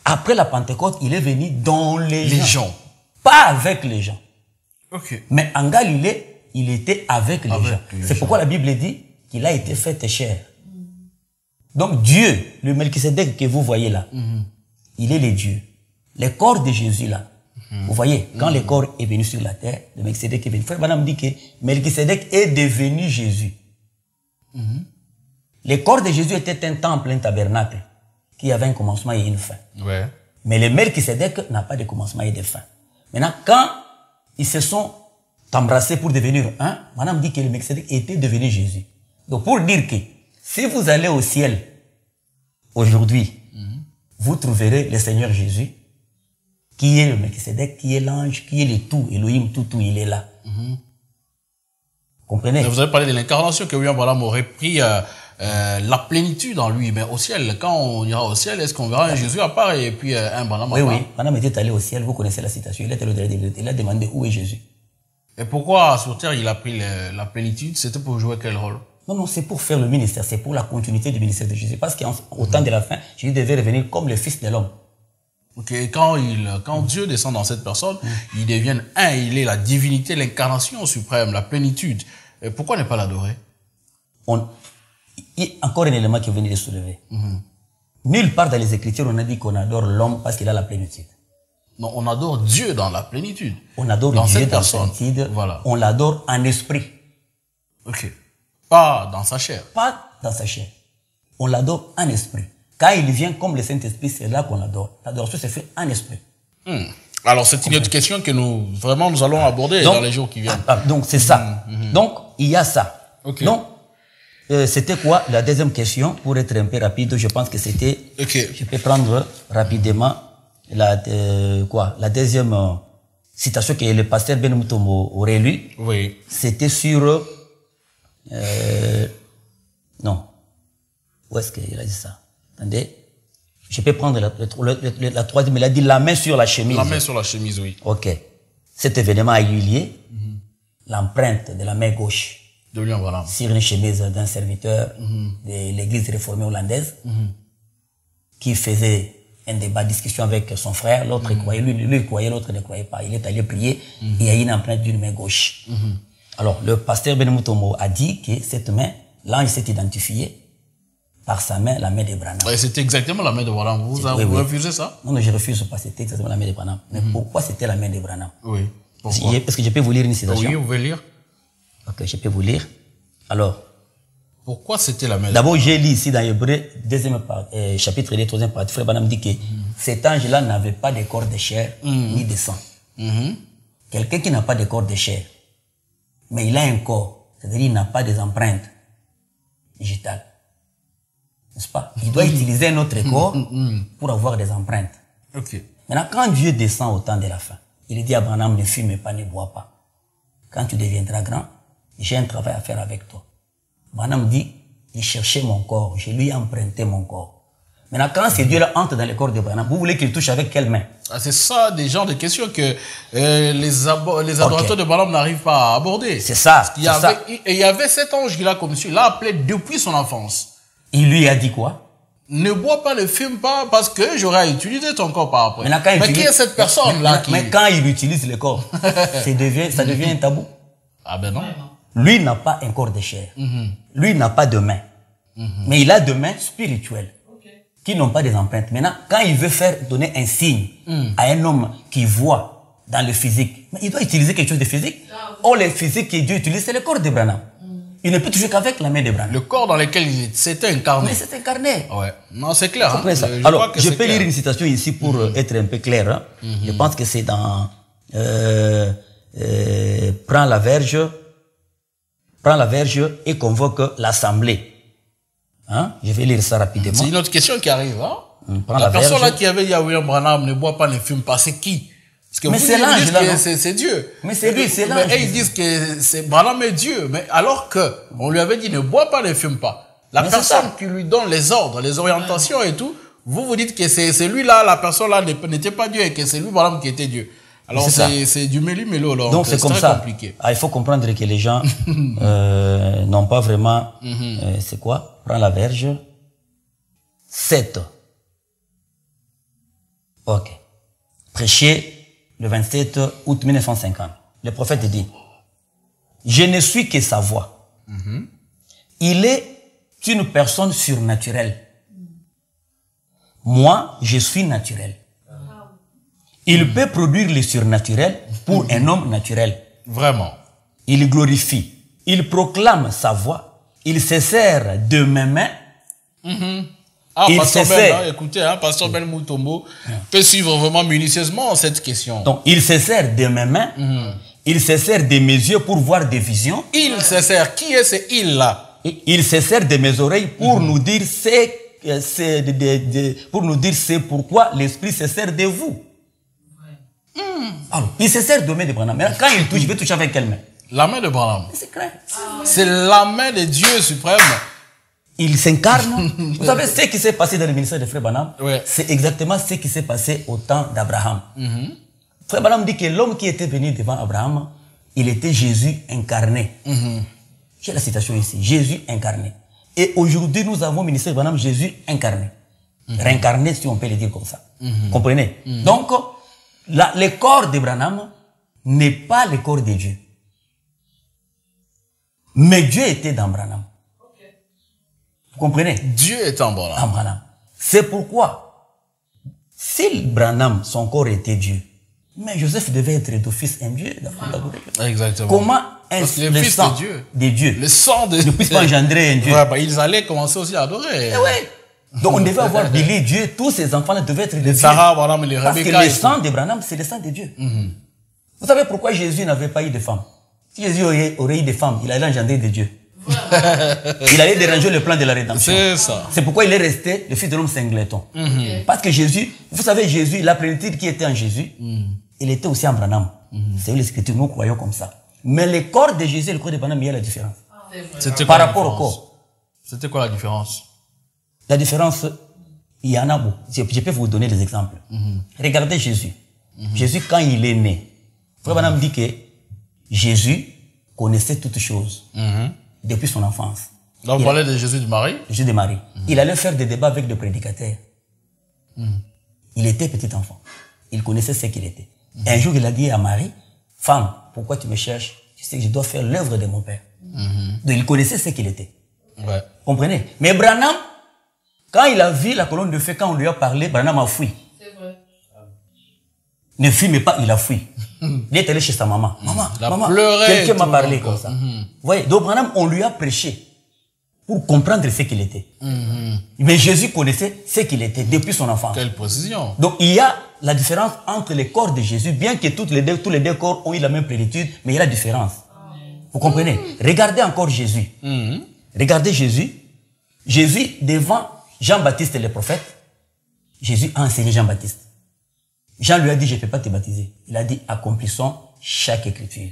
Après la Pentecôte, il est venu dans les gens. Pas avec les gens. Okay. Mais en Galilée, il était avec les gens. C'est pourquoi la Bible dit qu'il a été fait chair. Donc Dieu, le Melchisédek que vous voyez là, il est le Dieu. Le corps de Jésus là, vous voyez, quand le corps est venu sur la terre, le Melchisédek est venu. Frère Branham dit que Melchisédek est devenu Jésus. Le corps de Jésus était un temple, un tabernacle, qui avait un commencement et une fin. Ouais. Mais le Melchisédek n'a pas de commencement et de fin. Maintenant, quand ils se sont embrassés pour devenir un, Madame dit que le Melchisédek était devenu Jésus. Donc pour dire que si vous allez au ciel aujourd'hui, vous trouverez le Seigneur Jésus, qui est le Melchisédek, qui est l'ange, qui est le tout, Elohim, tout, il est là. Comprenez? Vous avez parlé de l'incarnation, que William Branham aurait pris la plénitude en lui, mais au ciel, quand on ira au ciel, est-ce qu'on verra un Jésus à part et puis un Branham à part? Oui, Branham était allé au ciel, vous connaissez la citation, il a demandé où est Jésus. Et pourquoi sur terre il a pris la plénitude? C'était pour jouer quel rôle? Non, c'est pour faire le ministère, c'est pour la continuité du ministère de Jésus. Parce qu'au temps de la fin, Jésus devait revenir comme le Fils de l'homme. Ok, quand Dieu descend dans cette personne, il devient un, il est la divinité, l'incarnation suprême, la plénitude. Et pourquoi ne pas l'adorer? Encore un élément qui est venu de soulever. Nulle part dans les Écritures, on a dit qu'on adore l'homme parce qu'il a la plénitude. Non, on adore Dieu dans la plénitude. On adore dans Dieu cette dans personne. la plénitude. Voilà. On l'adore en esprit. Ok. Pas dans sa chair. Pas dans sa chair. On l'adore en esprit. Quand il vient comme le Saint-Esprit, c'est là qu'on l'adore. L'adoration se fait en esprit. Alors, c'est une autre question que nous allons aborder dans les jours qui viennent. Donc, c'est ça. Donc, il y a ça. Donc, c'était quoi la deuxième question? Pour être un peu rapide, je pense que c'était... Je peux prendre rapidement la deuxième citation que le pasteur Ben Mutombo aurait lue. Oui. C'était sur... non. Où est-ce qu'il a dit ça? Attendez. Je peux prendre la troisième. Il a dit la main sur la chemise. La main sur la chemise, oui. Ok. Cet événement a eu lieu. L'empreinte de la main gauche de William Branham sur une chemise d'un serviteur de l'église réformée hollandaise qui faisait un débat, discussion avec son frère. L'autre croyait, lui croyait, l'autre ne croyait pas. Il est allé prier et il y a une empreinte d'une main gauche. Alors, le pasteur Ben Mutombo a dit que cette main, l'ange s'est identifié par sa main, la main de Branham. Ouais, c'était exactement la main de Branham. Vous refusez ça? Non, je refuse pas. C'était exactement la main de Branham. Mais pourquoi c'était la main de Branham? Oui. Pourquoi? Est-ce que je peux vous lire une citation? Oui, vous pouvez lire. Ok, je peux vous lire. Alors. Pourquoi c'était la main de D'abord, j'ai lu ici dans Hébreu, chapitre 2, troisième partie. Frère Branham dit que cet ange-là n'avait pas de corps de chair ni de sang. Quelqu'un qui n'a pas de corps de chair, mais il a un corps, c'est-à-dire il n'a pas des empreintes digitales. N'est-ce pas? Il doit utiliser un autre corps pour avoir des empreintes. Maintenant, quand Dieu descend au temps de la fin, il dit à Branham, ne fume pas, ne bois pas. Quand tu deviendras grand, j'ai un travail à faire avec toi. Branham dit, il cherchait mon corps, je lui ai emprunté mon corps. Maintenant, quand ces dieux-là entrent dans le corps de Branham, vous voulez qu'il touche avec quelle main? C'est ça, des genres de questions que les adorateurs de Branham n'arrivent pas à aborder. C'est ça. Il y avait cet ange-là comme celui, il l'a appelé depuis son enfance. Il lui a dit quoi? Ne bois pas, ne fume pas, parce que j'aurais utilisé ton corps par après. Mais qui est cette personne-là Mais quand il utilise le corps, ça devient un tabou. Ah ben non. Lui n'a pas un corps de chair. Lui n'a pas de main. Mais il a de mains spirituelles qui n'ont pas des empreintes. Maintenant, quand il veut donner un signe à un homme qui voit dans le physique, mais il doit utiliser quelque chose de physique. Or, le physique que Dieu utilise, c'est le corps de Branham. Il ne peut toucher qu'avec la main de Branham. Le corps dans lequel il s'était incarné. Mais c'est incarné. Ouais. Non, c'est clair. Alors, je peux lire une citation ici pour être un peu clair. Hein. Je pense que c'est dans prends la verge et convoque l'assemblée. Hein? Je vais lire ça rapidement. C'est une autre question qui arrive. Hein? La personne là qui avait dit à William Branham, ne bois pas, ne fume pas, c'est qui? Parce que mais c'est l'ange là, c'est Dieu. Mais c'est lui, c'est l'ange. Et ils disent que c'est Branham est Dieu. Mais alors que on lui avait dit ne bois pas, ne fume pas. La personne qui lui donne les ordres, les orientations et tout, vous dites que c'est lui là, la personne là n'était pas Dieu et que c'est lui Branham qui était Dieu. Alors c'est du méli-mélo là. Donc c'est comme ça. Compliqué. Il faut comprendre que les gens n'ont pas vraiment. C'est quoi? Prends la verge. 7. Ok. Prêcher le 27 août 1950. Le prophète dit, je ne suis que sa voix. Il est une personne surnaturelle. Moi, je suis naturel. Il peut produire le surnaturel pour un homme naturel. Vraiment. Il glorifie. Il proclame sa voix. Il se sert de mes mains. Pasteur Ben, écoutez, Pasteur Ben Mutombo peut suivre vraiment minutieusement cette question. Donc, il se sert de mes mains. Il se sert de mes yeux pour voir des visions. Il se sert. Qui est ce il là? Il se sert de mes oreilles pour nous dire pour nous dire c'est pourquoi l'esprit se sert de vous. Alors, il se sert de main de Branham. Mais quand il touche, il veut toucher avec quelle main? La main de Branham. C'est clair. C'est la main de Dieu suprême. Il s'incarne. Vous savez ce qui s'est passé dans le ministère de Frère Branham? C'est exactement ce qui s'est passé au temps d'Abraham. Frère Branham dit que l'homme qui était venu devant Abraham, il était Jésus incarné. J'ai la citation ici. Jésus incarné. Et aujourd'hui, nous avons au ministère de Branham Jésus incarné. Réincarné, si on peut le dire comme ça. Comprenez? Donc, le corps de Branham n'est pas le corps de Dieu. Mais Dieu était dans Branham. Vous comprenez? Dieu est en Branham. C'est pourquoi, si Branham, son corps était Dieu, mais Joseph devait être d'office un Dieu. Exactement. Comment est-ce que le sang de Dieu le sang de ne puisse pas engendrer un Dieu? Ils allaient commencer aussi à adorer. Donc on devait avoir Billy, Dieu, tous ces enfants-là devaient être de Dieu. Sarah, Branham, les Rebecca. Parce que le sang de Branham, c'est le sang de Dieu. Vous savez pourquoi Jésus n'avait pas eu de femmes? Si Jésus aurait eu des femmes, il allait engendrer des dieux. Il allait déranger le plan de la rédemption. C'est ça. C'est pourquoi il est resté le fils de l'homme singleton. Parce que Jésus, vous savez, Jésus, la plénitude qui était en Jésus, il était aussi en Branham. C'est l'Écriture, nous croyons comme ça. Mais le corps de Jésus et le corps de Branham, il y a la différence. Par rapport au corps. C'était quoi la différence? La différence, il y en a beaucoup. Je peux vous donner des exemples. Regardez Jésus. Jésus, quand il est né, Frère Branham dit que Jésus connaissait toutes choses depuis son enfance. Donc vous parlez de Jésus de Marie? Jésus de Marie. Il allait faire des débats avec des prédicateurs. Il était petit enfant. Il connaissait ce qu'il était. Et un jour, il a dit à Marie, femme, pourquoi tu me cherches? Tu sais que je dois faire l'œuvre de mon père. Donc il connaissait ce qu'il était. Ouais. Comprenez? Mais Branham, quand il a vu la colonne de feu, quand on lui a parlé, Branham a fui. C'est vrai. Ne fume pas, il a fui. Il est allé chez sa maman. Maman, pleurait, quelqu'un m'a parlé comme ça. Vous voyez, donc Branham, on lui a prêché pour comprendre ce qu'il était. Mais Jésus connaissait ce qu'il était depuis son enfance. Quelle précision. Donc il y a la différence entre les corps de Jésus, bien que tous les deux corps ont eu la même plénitude, mais il y a la différence. Vous comprenez? Regardez encore Jésus. Regardez Jésus. Jésus, devant Jean-Baptiste et les prophètes, Jésus a enseigné Jean-Baptiste. Jean lui a dit, je ne peux pas te baptiser. Il a dit, accomplissons chaque écriture.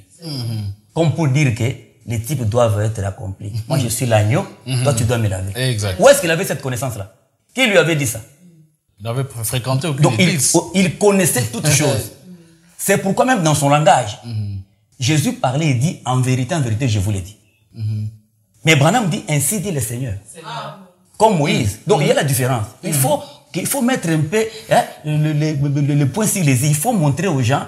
Comme pour dire que les types doivent être accomplis. Moi, je suis l'agneau, toi, tu dois me laver. Exact. Où est-ce qu'il avait cette connaissance-là? Qui lui avait dit ça? Il avait fréquenté aucune Donc, église. il connaissait toutes choses. C'est pourquoi même dans son langage, Jésus parlait et dit, en vérité, je vous l'ai dit. Mais Branham dit, ainsi dit le Seigneur. Comme Moïse. Donc, il y a la différence. Il faut mettre un peu le point sur les i. Il faut montrer aux gens.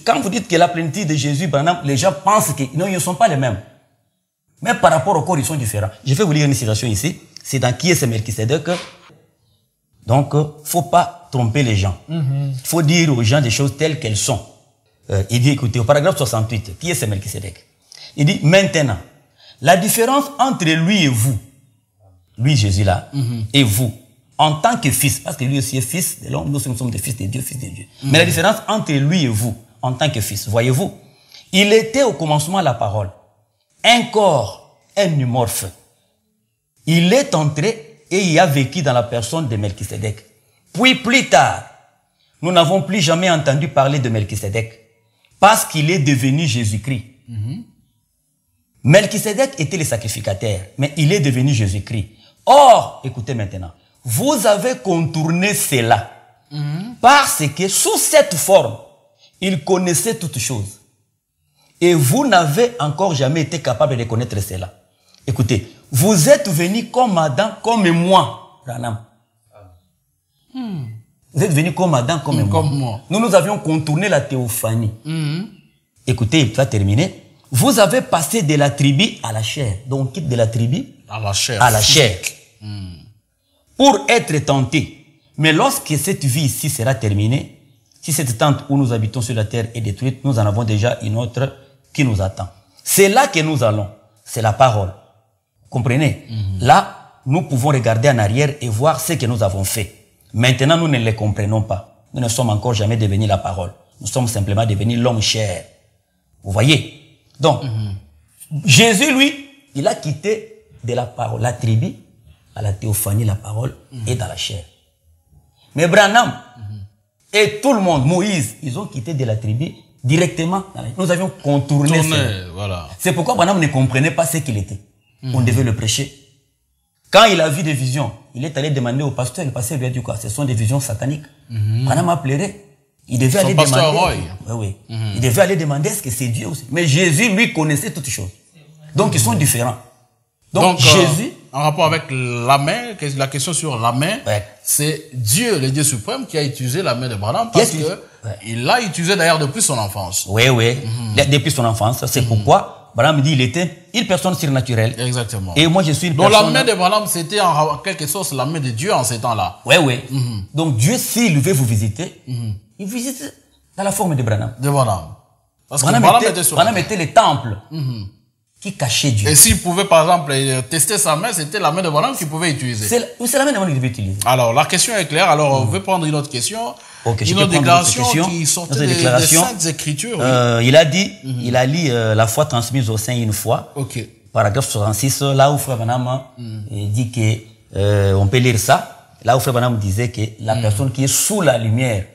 Quand vous dites que la plénitude de Jésus, Branham, les gens pensent que non, ils ne sont pas les mêmes. Mais par rapport au corps, ils sont différents. Je vais vous lire une citation ici. C'est dans Qui est ce Melchisedec. Donc, il ne faut pas tromper les gens. Il faut dire aux gens des choses telles qu'elles sont. Il dit, écoutez, au paragraphe 68, Qui est ce Melchisedec? Il dit, maintenant, la différence entre lui et vous, lui Jésus là, et vous, en tant que fils, parce que lui aussi est fils de l'homme, nous sommes des fils de Dieu, fils de Dieu. Mais la différence entre lui et vous, en tant que fils, voyez-vous, il était au commencement la parole, un corps, un humorphe. Il est entré et il a vécu dans la personne de Melchisedec. Puis plus tard, nous n'avons plus jamais entendu parler de Melchisedec, parce qu'il est devenu Jésus-Christ. Melchisedec était le sacrificateur, mais il est devenu Jésus-Christ. Or, écoutez maintenant, vous avez contourné cela, parce que sous cette forme, il connaissait toutes choses. Et vous n'avez encore jamais été capable de connaître cela. Écoutez, vous êtes venu comme Adam, comme moi, Branham. Vous êtes venu comme Adam, comme moi. Nous avions contourné la théophanie. Écoutez, il va terminer. Vous avez passé de la tribu à la chair. Donc, on quitte de la tribu à la chair. À la chair. Pour être tenté. Mais lorsque cette vie ici sera terminée, si cette tente où nous habitons sur la terre est détruite, nous en avons déjà une autre qui nous attend. C'est là que nous allons. C'est la parole. Comprenez? Là, nous pouvons regarder en arrière et voir ce que nous avons fait. Maintenant, nous ne les comprenons pas. Nous ne sommes encore jamais devenus la parole. Nous sommes simplement devenus l'homme chair. Vous voyez? Donc, Jésus, lui, il a quitté de la parole, la tribu, à la théophanie, la parole, et dans la chair. Mais Branham, et tout le monde, Moïse, ils ont quitté de la tribu directement. Nous avions contourné ça. Voilà. C'est pourquoi Branham ne comprenait pas ce qu'il était. On devait le prêcher. Quand il a vu des visions, il est allé demander au pasteur, le pasteur lui a dit quoi? Ce sont des visions sataniques. Branham a pleuré. Il devait aller demander. Oui. Il devait aller demander est-ce que c'est Dieu aussi. Mais Jésus, lui, connaissait toutes choses. Donc, ils sont différents. Donc Jésus... en rapport avec la main, la question sur la main, c'est Dieu, le Dieu suprême, qui a utilisé la main de Branham parce il l'a utilisé d'ailleurs depuis son enfance. Oui. Depuis son enfance. C'est pourquoi Branham dit qu'il était une personne surnaturelle. Exactement. Et moi, je suis une personne... Donc la main de Branham, c'était en quelque sorte la main de Dieu en ces temps-là. Oui. Donc Dieu, s'il veut vous visiter, il visite dans la forme de Branham. De Branham. Parce que Branham était le temple qui cachait Dieu. Et s'il pouvait, par exemple, tester sa main, c'était la main de Branham qu'il pouvait utiliser. C'est la main de Branham qu'il devait utiliser. Alors, la question est claire. Alors, on veut prendre une autre question. Okay, une autre déclaration qui sortait des Saintes Écritures. Oui. Il a dit, il a lu la foi transmise au sein une fois. Okay. Paragraphe 66, là où Frère Branham dit que on peut lire ça. Là où Frère Branham disait que la personne qui est sous la lumière,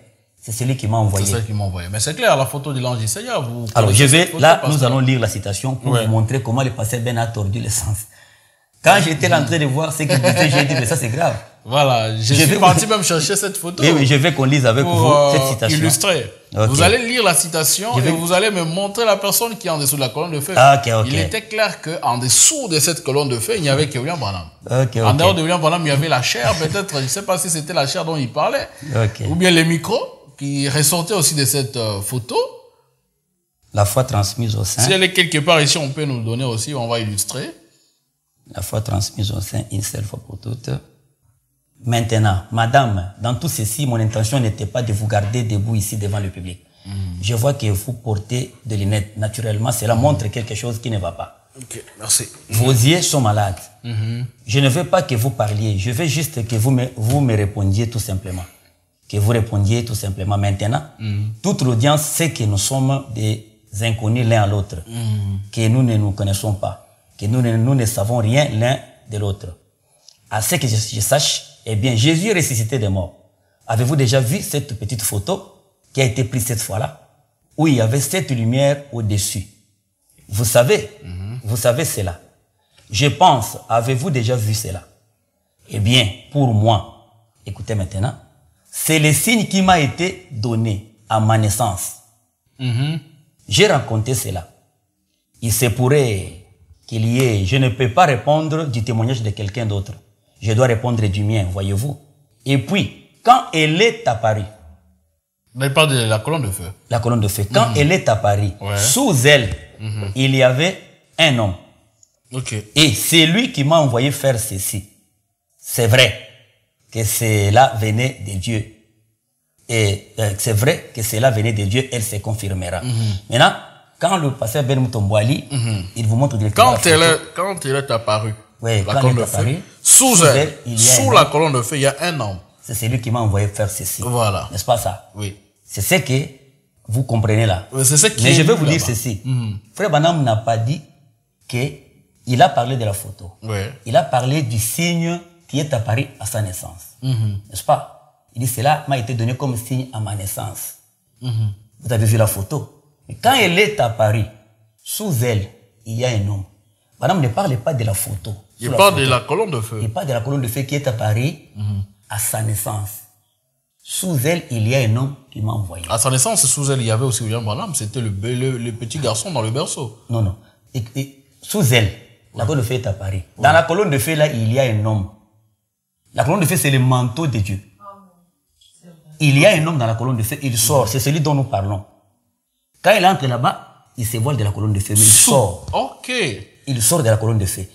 c'est celui qui m'a envoyé. C'est celui qui m'a envoyé. Mais c'est clair, la photo de l'ange du Seigneur. Alors, nous allons lire la citation pour vous montrer comment le pasteur Ben a tordu le sens. Quand j'étais rentré de voir ce qu'il disait, j'ai dit, mais ça c'est grave. Voilà, je suis parti même chercher cette photo. Oui, je vais qu'on lise avec vous cette citation. Illustrer. Okay. Vous allez lire la citation et vous allez me montrer la personne qui est en dessous de la colonne de feu. Okay. Il était clair qu'en dessous de cette colonne de feu, il n'y avait que William Branham. En dehors de William Branham, il y avait la chair, peut-être, je ne sais pas si c'était la chair dont il parlait, ou bien les micros qui ressortaient aussi de cette photo. La foi transmise au sein. Si elle est quelque part ici, on peut nous donner aussi, on va illustrer. La foi transmise au sein, une seule fois pour toutes. Maintenant, madame, dans tout ceci, mon intention n'était pas de vous garder debout ici devant le public. Je vois que vous portez des lunettes. Naturellement, cela montre quelque chose qui ne va pas. Ok, merci. Vos yeux sont malades. Je ne veux pas que vous parliez. Je veux juste que vous me répondiez tout simplement. Que vous répondiez tout simplement. Maintenant, toute l'audience sait que nous sommes des inconnus l'un à l'autre. Que nous ne nous connaissons pas. Que nous ne savons rien l'un de l'autre. À ce que je sache, eh bien, Jésus est ressuscité des morts. Avez-vous déjà vu cette petite photo qui a été prise cette fois-là, où il y avait cette lumière au-dessus? Vous savez cela. Je pense, avez-vous déjà vu cela? Eh bien, pour moi, écoutez maintenant, c'est le signe qui m'a été donné à ma naissance. J'ai raconté cela. Il se pourrait qu'il y ait, je ne peux pas répondre du témoignage de quelqu'un d'autre. Je dois répondre du mien, voyez-vous. Et puis, quand elle est apparue. Elle parle de la colonne de feu. La colonne de feu. Quand elle est apparue, sous elle, il y avait un homme. Et c'est lui qui m'a envoyé faire ceci. C'est vrai que cela venait de Dieu. Et c'est vrai que cela venait de Dieu, elle se confirmera. Maintenant, quand le pasteur Ben Mutombwali, il vous montre directement quand elle est apparue. Oui, la colonne de feu. Sous elle, sous la colonne de feu, il y a un homme. C'est celui qui m'a envoyé faire ceci. Voilà. N'est-ce pas ça? Oui. C'est ce que vous comprenez là. Oui, c'est ce qui Mais je vais vous dire ceci. Frère Branham n'a pas dit qu'il a parlé de la photo. Oui. Il a parlé du signe qui est apparu à sa naissance. N'est-ce pas? Il dit, cela m'a été donné comme signe à ma naissance. Vous avez vu la photo? Et quand elle est apparue, sous elle, il y a un homme. Madame ne parle pas de la photo. Il parle de la colonne de feu. Il parle de la colonne de feu qui est apparue à sa naissance. Sous elle, il y a un homme qui m'a envoyé. À sa naissance, sous elle, il y avait aussi William Branham. C'était le petit garçon dans le berceau. Non. Et sous elle, la colonne de feu est apparue. Dans la colonne de feu, là, il y a un homme. La colonne de feu, c'est le manteau de Dieu. Il y a un homme dans la colonne de feu, il sort. C'est celui dont nous parlons. Quand il entre là-bas, il se voile de la colonne de feu, mais il sort. Ok. Il sort de la colonne de feu.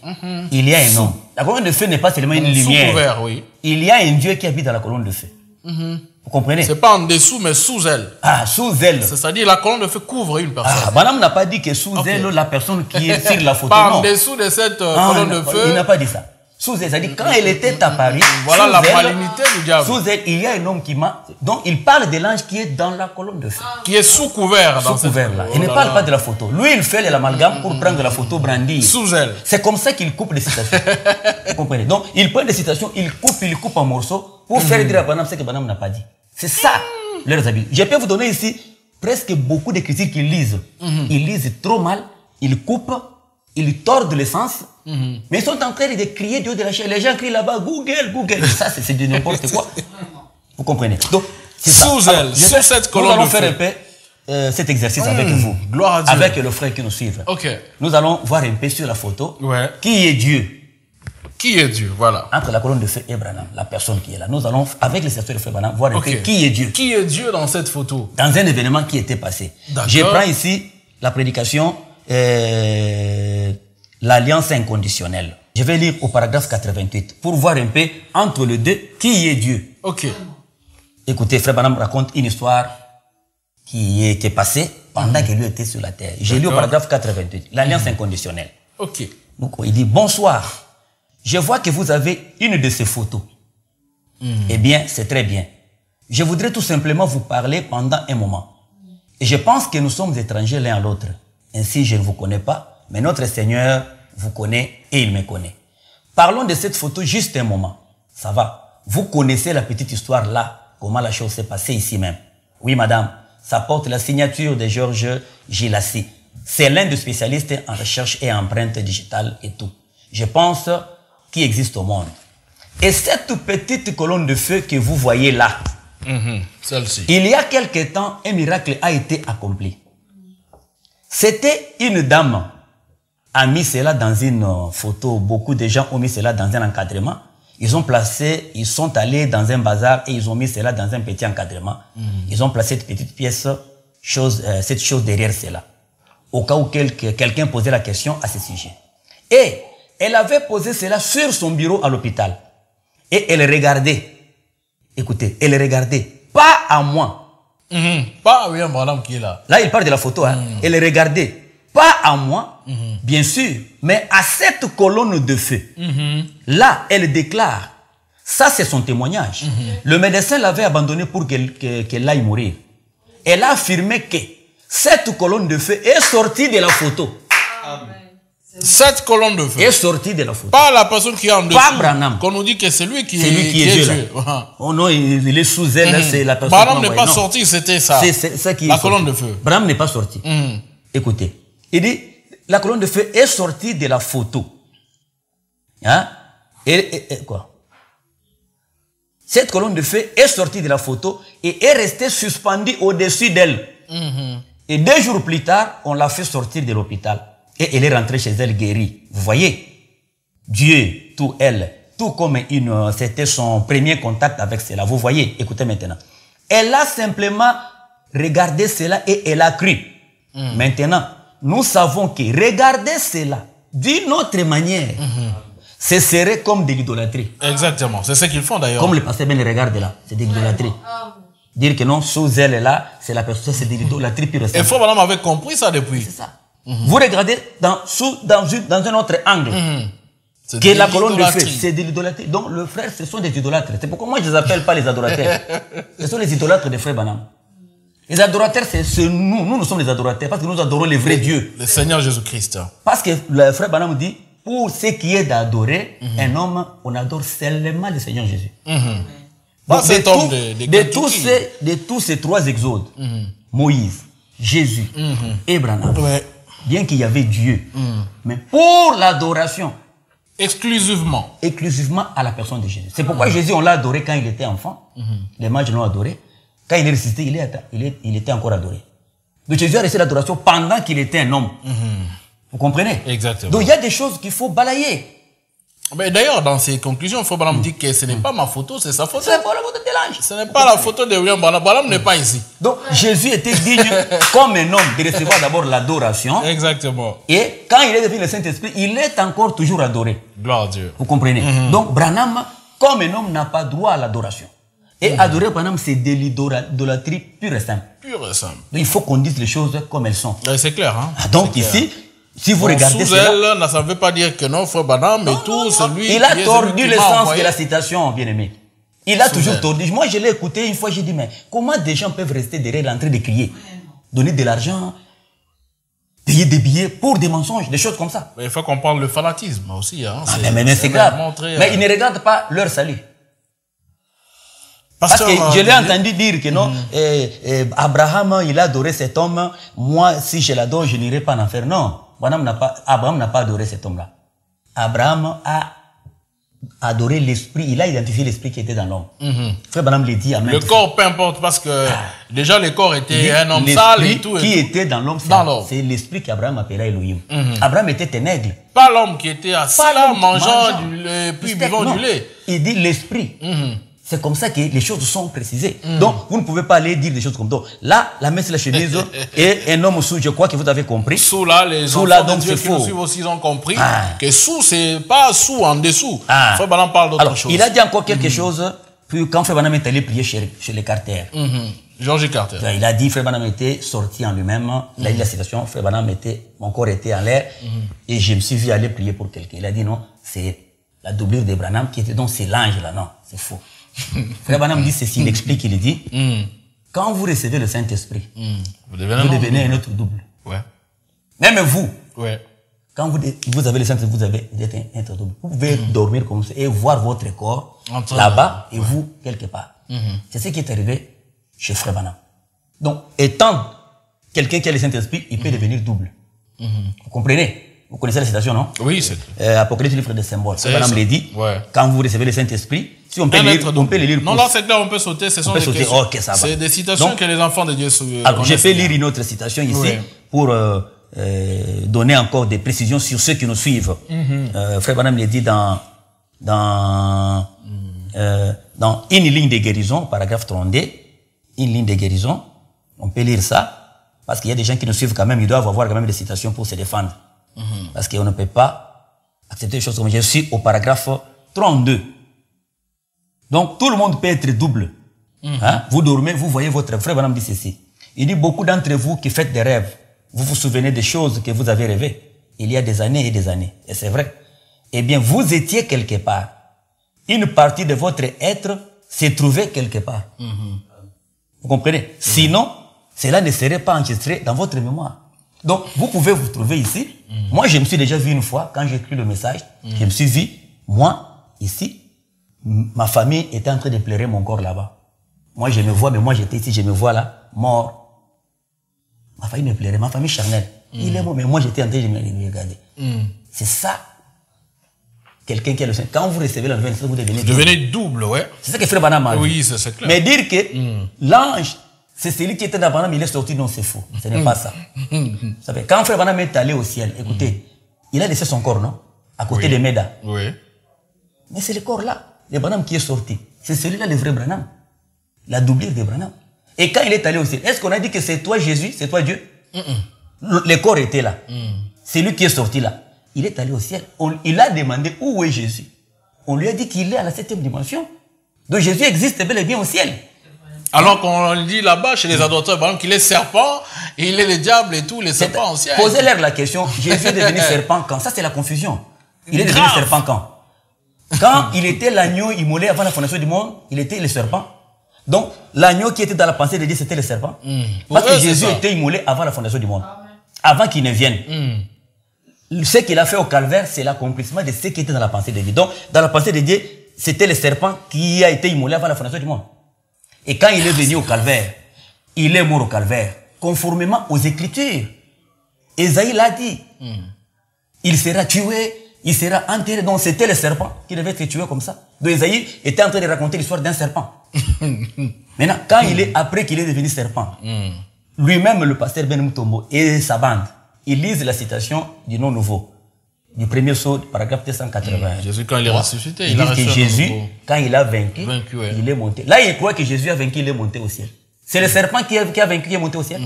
Il y a un homme. La colonne de feu n'est pas seulement une lumière. Couvert, oui. Il y a un Dieu qui habite dans la colonne de feu. Vous comprenez? C'est pas en dessous, mais sous elle. Ah, sous elle. C'est-à-dire la colonne de feu couvre une personne. Ah, Branham n'a pas dit que sous elle, la personne qui est sur la photo. Pas en dessous de cette colonne de feu. Il n'a pas dit ça. Sous elle, c'est-à-dire quand elle était apparue, voilà la malignité du diable. Sous elle, il y a un homme qui m'a... Donc, il parle de l'ange qui est dans la colonne de feu. Qui est sous couvert. Sous couvert, là. Il ne parle pas de la photo. Lui, il fait l'amalgame pour prendre la photo brandie. Sous elle. C'est comme ça qu'il coupe les citations. Vous comprenez? Donc, il prend des citations, il coupe en morceaux pour faire dire à Branham ce que Branham n'a pas dit. C'est ça, leurs habitudes. Je peux vous donner ici presque beaucoup de critiques qu'ils lisent. Ils lisent trop mal, ils coupent, ils tordent le sens, mais ils sont en train de crier Dieu de la chair. Les gens crient là-bas, Google. Ça, c'est de n'importe quoi. Vous comprenez? Donc, sous elle, sous cette colonne de feu. Nous allons faire un peu cet exercice avec vous. Gloire à Dieu. Avec le frère qui nous suit. Ok. Nous allons voir un peu sur la photo. Ouais. Qui est Dieu? Qui est Dieu? Voilà. Entre la colonne de feu et Branham, la personne qui est là. Nous allons, avec les sœurs de frère Branham, voir un peu qui est Dieu. Qui est Dieu dans cette photo? Dans un événement qui était passé. Je prends ici la prédication, l'alliance inconditionnelle. Je vais lire au paragraphe 88 pour voir un peu entre les deux qui est Dieu. Ok. Écoutez, frère Branham raconte une histoire qui est passée pendant que lui était sur la terre. J'ai lu au paragraphe 88, l'alliance inconditionnelle. Ok. Donc, il dit, bonsoir. Je vois que vous avez une de ces photos. Eh bien, c'est très bien. Je voudrais tout simplement vous parler pendant un moment. Et je pense que nous sommes étrangers l'un à l'autre. Ainsi, je ne vous connais pas, mais notre Seigneur vous connaît et il me connaît. Parlons de cette photo juste un moment. Ça va. Vous connaissez la petite histoire là, comment la chose s'est passée ici même. Oui, madame, ça porte la signature de Georges Gilassi. C'est l'un des spécialistes en recherche et empreinte digitale et tout. Je pense qu'il existe au monde. Et cette petite colonne de feu que vous voyez là, celle-ci. Il y a quelque temps, un miracle a été accompli. C'était une dame a mis cela dans une photo. Beaucoup de gens ont mis cela dans un encadrement. Ils sont allés dans un bazar et ils ont mis cela dans un petit encadrement. Ils ont placé cette petite pièce, cette chose derrière cela. Au cas où quelqu'un posait la question à ce sujet. Et elle avait posé cela sur son bureau à l'hôpital. Et elle regardait. Écoutez, elle regardait. Pas à moi. Pas à William Branham qui est là. Là, il parle de la photo. Hein. Elle regardait. Pas à moi, bien sûr, mais à cette colonne de feu. Là, elle déclare. Ça, c'est son témoignage. Le médecin l'avait abandonné pour qu'elle aille mourir. Elle a affirmé que cette colonne de feu est sortie de la photo. Amen. Cette colonne de feu est sortie de la photo. Pas la personne qui est en dessous. Pas Branham. Qu'on nous dit que c'est lui qui est Dieu. Oh non, il est sous elle, c'est la personne. Branham n'est pas sorti, c'était ça. C'est ça qui est la colonne de feu. Branham n'est pas sorti. Écoutez, il dit, la colonne de feu est sortie de la photo. Hein? Et quoi? Cette colonne de feu est sortie de la photo et est restée suspendue au-dessus d'elle. Et 2 jours plus tard, on l'a fait sortir de l'hôpital. Et elle est rentrée chez elle guérie. Vous voyez? Dieu, tout comme c'était son premier contact avec cela. Vous voyez? Écoutez maintenant. Elle a simplement regardé cela et elle a cru. Maintenant, nous savons que regarder cela d'une autre manière, ce serait comme de l'idolâtrie. Exactement. C'est ce qu'ils font d'ailleurs. Comme le pasteur Ben regarde là, c'est de l'idolâtrie. Dire que non, sous elle là, c'est la personne, c'est de l'idolâtrie pure et simple. Et Frère Branham avait compris ça depuis. C'est ça. Vous regardez dans un autre angle. Que la colonne de feu, c'est de l'idolâtrie. Donc, le frère, ce sont des idolâtres. C'est pourquoi moi, je ne les appelle pas les adorateurs. Ce sont les idolâtres des frères Branham. Les adorateurs, c'est nous. Nous sommes les adorateurs parce que nous adorons les vrais dieux. Le Seigneur Jésus-Christ. Parce que le frère Branham dit, pour ce qui est d'adorer un homme, on adore seulement le Seigneur Jésus. Donc, de tous ces 3 exodes, Moïse, Jésus et Branham, bien qu'il y avait Dieu, mais pour l'adoration, exclusivement à la personne de Jésus. C'est pourquoi Jésus, on l'a adoré quand il était enfant. Les mages l'ont adoré. Quand il est ressuscité, il était encore adoré. Donc Jésus a reçu l'adoration pendant qu'il était un homme. Vous comprenez? Exactement. Donc il y a des choses qu'il faut balayer. Mais d'ailleurs, dans ses conclusions, Frère Branham dit que ce n'est pas ma photo, c'est sa photo. C'est pas la photo de l'ange. Ce n'est pas la photo de William Branham. Branham n'est pas ici. Donc Jésus était digne comme un homme de recevoir d'abord l'adoration. Exactement. Et quand il est devenu le Saint-Esprit, il est encore toujours adoré. Gloire à Dieu. Vous comprenez? Donc Branham, comme un homme, n'a pas droit à l'adoration. Et adorer Branham, c'est de l'idolâtrie pure et simple. Pure et simple. Donc, il faut qu'on dise les choses comme elles sont. C'est clair. Hein? Donc ici, si vous regardez sous elle, ça ne veut pas dire que non, Frère Branham, mais tout, c'est lui. Il a tordu le sens de la citation, bien-aimé. Il a toujours tordu. Moi, je l'ai écouté une fois, j'ai dit, mais comment des gens peuvent rester derrière l'entrée de crier, donner de l'argent, payer des billets pour des mensonges, des choses comme ça. Mais il faut qu'on parle de fanatisme aussi. Hein. Mais c'est grave. Mais ils ne regardent pas leur salut. Parce que je l'ai entendu dire que non, Abraham, il a adoré cet homme. Moi, si je l'adore, je n'irai pas en enfer. Non, Abraham n'a pas adoré cet homme-là. Abraham a adoré l'esprit. Il a identifié l'esprit qui était dans l'homme. Frère Branham le dit à même. Le corps, peu importe, parce que déjà le corps était un homme sale et tout. Qui était dans l'homme, c'est l'esprit qu'Abraham appelait Elohim. Abraham était un aigle. Pas l'homme qui était assis là, mangeant du lait, puis buvant du lait. Il dit l'esprit. C'est comme ça que les choses sont précisées. Donc, vous ne pouvez pas aller dire des choses comme ça. Là, la messe, la chemise, et un homme sous, je crois que vous avez compris. Sous là, les enfants de Dieu qui nous suivent aussi ont compris que sous, c'est pas sous, en dessous. Frère Branham parle d'autre chose. Il a dit encore quelque chose, puis quand Frère Branham est allé prier chez les Carter, George Carter. Il a dit, Frère Branham était sorti en lui-même. Il a dit la citation, Frère Branham mon corps était en l'air et je me suis vu aller prier pour quelqu'un. Il a dit non, c'est la doublure de Branham qui était donc c'est l'ange là. Non, c'est faux. Frère Branham dit ceci, il explique, il dit, quand vous recevez le Saint-Esprit, vous devenez un autre double. Ouais. Même vous. Ouais. Quand vous avez le Saint-Esprit, vous êtes un être double. Vous pouvez dormir comme ça et voir votre corps là-bas et vous quelque part. C'est ce qui est arrivé chez Frère Branham. Donc, étant quelqu'un qui a le Saint-Esprit, il peut devenir double. Vous comprenez? Vous connaissez la citation, non? Oui, c'est clair. Apocalypse, livre des symboles. Frère Branham l'a dit, quand vous recevez le Saint-Esprit, si on peut le lire. Non, là, c'est clair, on peut sauter. C'est des citations que les enfants de Dieu alors, je peux lire une autre citation ici pour donner encore des précisions sur ceux qui nous suivent. Frère Branham l'a dit dans une ligne de guérison, paragraphe 32, une ligne de guérison, on peut lire ça, parce qu'il y a des gens qui nous suivent quand même, ils doivent avoir quand même des citations pour se défendre. Parce qu'on ne peut pas accepter des choses comme je suis au paragraphe 32. Donc tout le monde peut être double. Vous dormez, vous voyez votre frère Branham dit ceci. Il dit beaucoup d'entre vous qui faites des rêves, vous vous souvenez des choses que vous avez rêvées il y a des années et des années. Et c'est vrai. Eh bien, vous étiez quelque part. Une partie de votre être s'est trouvée quelque part. Vous comprenez? Sinon, cela ne serait pas enregistré dans votre mémoire. Donc, vous pouvez vous trouver ici. Moi, je me suis déjà vu une fois, quand j'ai écrit le message, je me suis vu, moi, ici, ma famille était en train de pleurer mon corps là-bas. Moi, je me vois, mais moi, j'étais ici, je me vois là, mort. Ma famille me pleurait, ma famille charnelle. Il est mort, mais moi, j'étais en train de me regarder. C'est ça. Quelqu'un qui a le Saint. Quand vous recevez la nouvelle, vous devenez double, ouais. C'est ça que Frère Branham a dit. Oui, c'est clair. Mais dire que l'ange, c'est celui qui était dans Branham, il est sorti, non, c'est faux. Ce n'est pas ça. Vous savez, quand Frère Branham est allé au ciel, écoutez, il a laissé son corps, non? À côté de Méda. Oui. Mais c'est le corps là, le Branham qui est sorti. C'est celui-là, le vrai Branham. La doublure de Branham. Et quand il est allé au ciel, est-ce qu'on a dit que c'est toi Jésus, c'est toi Dieu? Le corps était là. C'est lui qui est sorti là. Il est allé au ciel. Il a demandé où est Jésus. On lui a dit qu'il est à la 7e dimension. Donc Jésus existe bel et bien au ciel. Alors qu'on dit là-bas chez les adorateurs, par exemple, qu'il est serpent, et il est le diable et tout, les serpents au ciel. Posez-leur la question, Jésus est devenu serpent quand? Ça c'est la confusion. Il est devenu serpent quand? Quand il était l'agneau immolé avant la fondation du monde, il était le serpent. Donc l'agneau qui était dans la pensée de Dieu, c'était le serpent. Parce que Jésus était immolé avant la fondation du monde. Avant qu'il ne vienne. Ce qu'il a fait au calvaire, c'est l'accomplissement de ce qui était dans la pensée de Dieu. Donc, dans la pensée de Dieu, c'était le serpent qui a été immolé avant la fondation du monde. Et quand il est venu au calvaire, il est mort au calvaire, conformément aux Écritures. Ésaïe l'a dit. Il sera tué, il sera enterré. Donc, c'était le serpent qui devait être tué comme ça. Donc, Ésaïe était en train de raconter l'histoire d'un serpent. Maintenant, quand après qu'il est devenu serpent, lui-même, le pasteur Ben Mutombo et sa bande, ils lisent la citation du nom nouveau, du premier sceau, paragraphe 280. Jésus, quand il est ressuscité, il dit que Jésus, quand il a vaincu, il est monté. Là, il croit que Jésus a vaincu, il est monté au ciel. C'est le serpent qui a vaincu, qui est monté au ciel.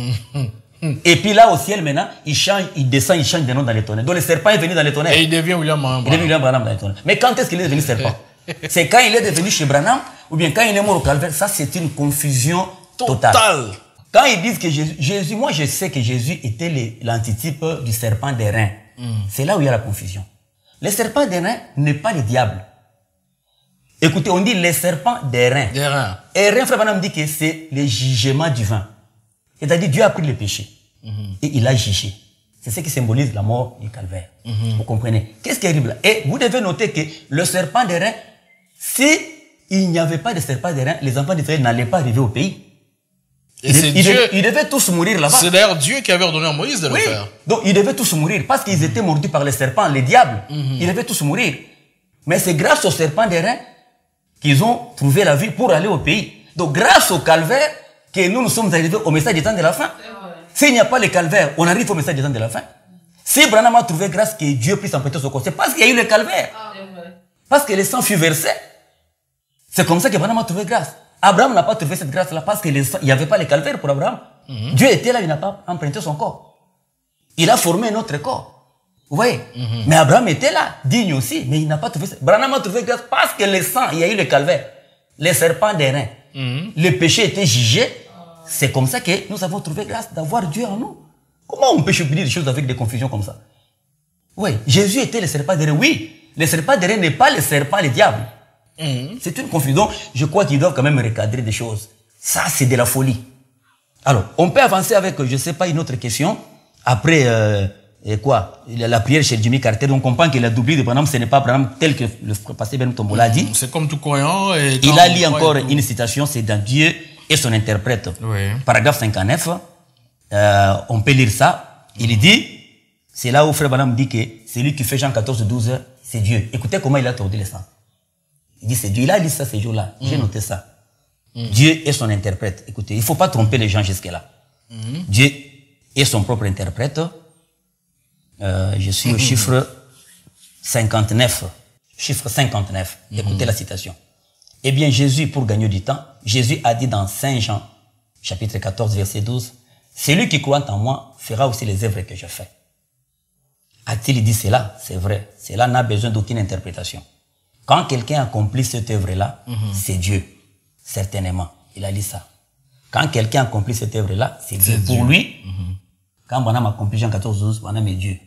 Et puis là, au ciel, maintenant, il change, il descend, il change de nom dans les tonnerres. Donc le serpent est venu dans les tonnerres. Et il devient William Branham. Il devient William Branham dans les tonnerres. Mais quand est-ce qu'il est devenu serpent? C'est quand il est devenu chez Branham, ou bien quand il est mort au calvaire. Ça, c'est une confusion totale. Quand ils disent que Jésus, moi je sais que Jésus était l'antitype du serpent d'airain. C'est là où il y a la confusion. Le serpent d'airain n'est pas le diable. Écoutez, on dit le serpent d'airain. Airain, Frère Branham dit que c'est le jugement divin. C'est-à-dire Dieu a pris le péché. Et il a jugé. C'est ce qui symbolise la mort du calvaire. Vous comprenez? Qu'est-ce qui est horrible? Et vous devez noter que le serpent d'airain, si il n'y avait pas de serpent d'airain, les enfants d'Israël n'allaient pas arriver au pays. Et c'est Dieu. Ils devaient tous mourir là-bas. C'est d'ailleurs Dieu qui avait ordonné à Moïse de le faire. Donc ils devaient tous mourir parce qu'ils étaient mordus par les serpents, les diables. Ils devaient tous mourir. Mais c'est grâce au serpent d'airain qu'ils ont trouvé la vie pour aller au pays. Donc grâce au calvaire que nous sommes arrivés au message du temps de la fin. S'il n'y a pas le calvaire, on arrive au message du temps de la fin. Si Branham a trouvé grâce que Dieu puisse emprunter son corps, c'est parce qu'il y a eu le calvaire. Parce que le sang fut versé. C'est comme ça que Branham a trouvé grâce. Abraham n'a pas trouvé cette grâce-là parce qu'il n'y avait pas le calvaire pour Abraham. Dieu était là, il n'a pas emprunté son corps. Il a formé un autre corps. Vous voyez? Mais Abraham était là, digne aussi, mais il n'a pas trouvé ça. Branham a trouvé grâce parce que le sang, il y a eu le calvaire. Les serpents d'airain. Le péché était jugé. C'est comme ça que nous avons trouvé grâce d'avoir Dieu en nous. Comment on peut dire des choses avec des confusions comme ça? Oui, Jésus était le serpent d'airain. Oui, le serpent d'airain n'est pas le serpent, le diable. C'est une confusion. Je crois qu'ils doivent quand même recadrer des choses. Ça, c'est de la folie. Alors, on peut avancer avec, je ne sais pas, une autre question. Après, la prière chez Jimmy Carter, on comprend que la doublure de Branham, ce n'est pas Branham tel que le pasteur Ben Tombola a dit. C'est comme tout croyant. Il a lu encore une citation, c'est dans Dieu et son interprète. Oui. Paragraphe 59, on peut lire ça. Il dit, c'est là où Frère Branham dit que celui qui fait Jean 14, 12, c'est Dieu. Écoutez comment il a tordu les sangs. Il dit c'est Dieu. Il a dit ça ces jours-là. J'ai noté ça. Dieu est son interprète. Écoutez, il ne faut pas tromper les gens jusque-là. Dieu est son propre interprète. Je suis au chiffre 59. Chiffre 59. Écoutez la citation. Eh bien, Jésus, pour gagner du temps, Jésus a dit dans Saint Jean, chapitre 14, verset 12, « Celui qui croit en moi fera aussi les œuvres que je fais. » A-t-il dit cela? C'est vrai. Cela n'a besoin d'aucune interprétation. Quand quelqu'un accomplit cette œuvre-là, c'est Dieu. Certainement. Il a dit ça. Quand quelqu'un accomplit cette œuvre-là, c'est Dieu. Pour lui, quand Branham accomplit Jean 14, 12, Branham est Dieu.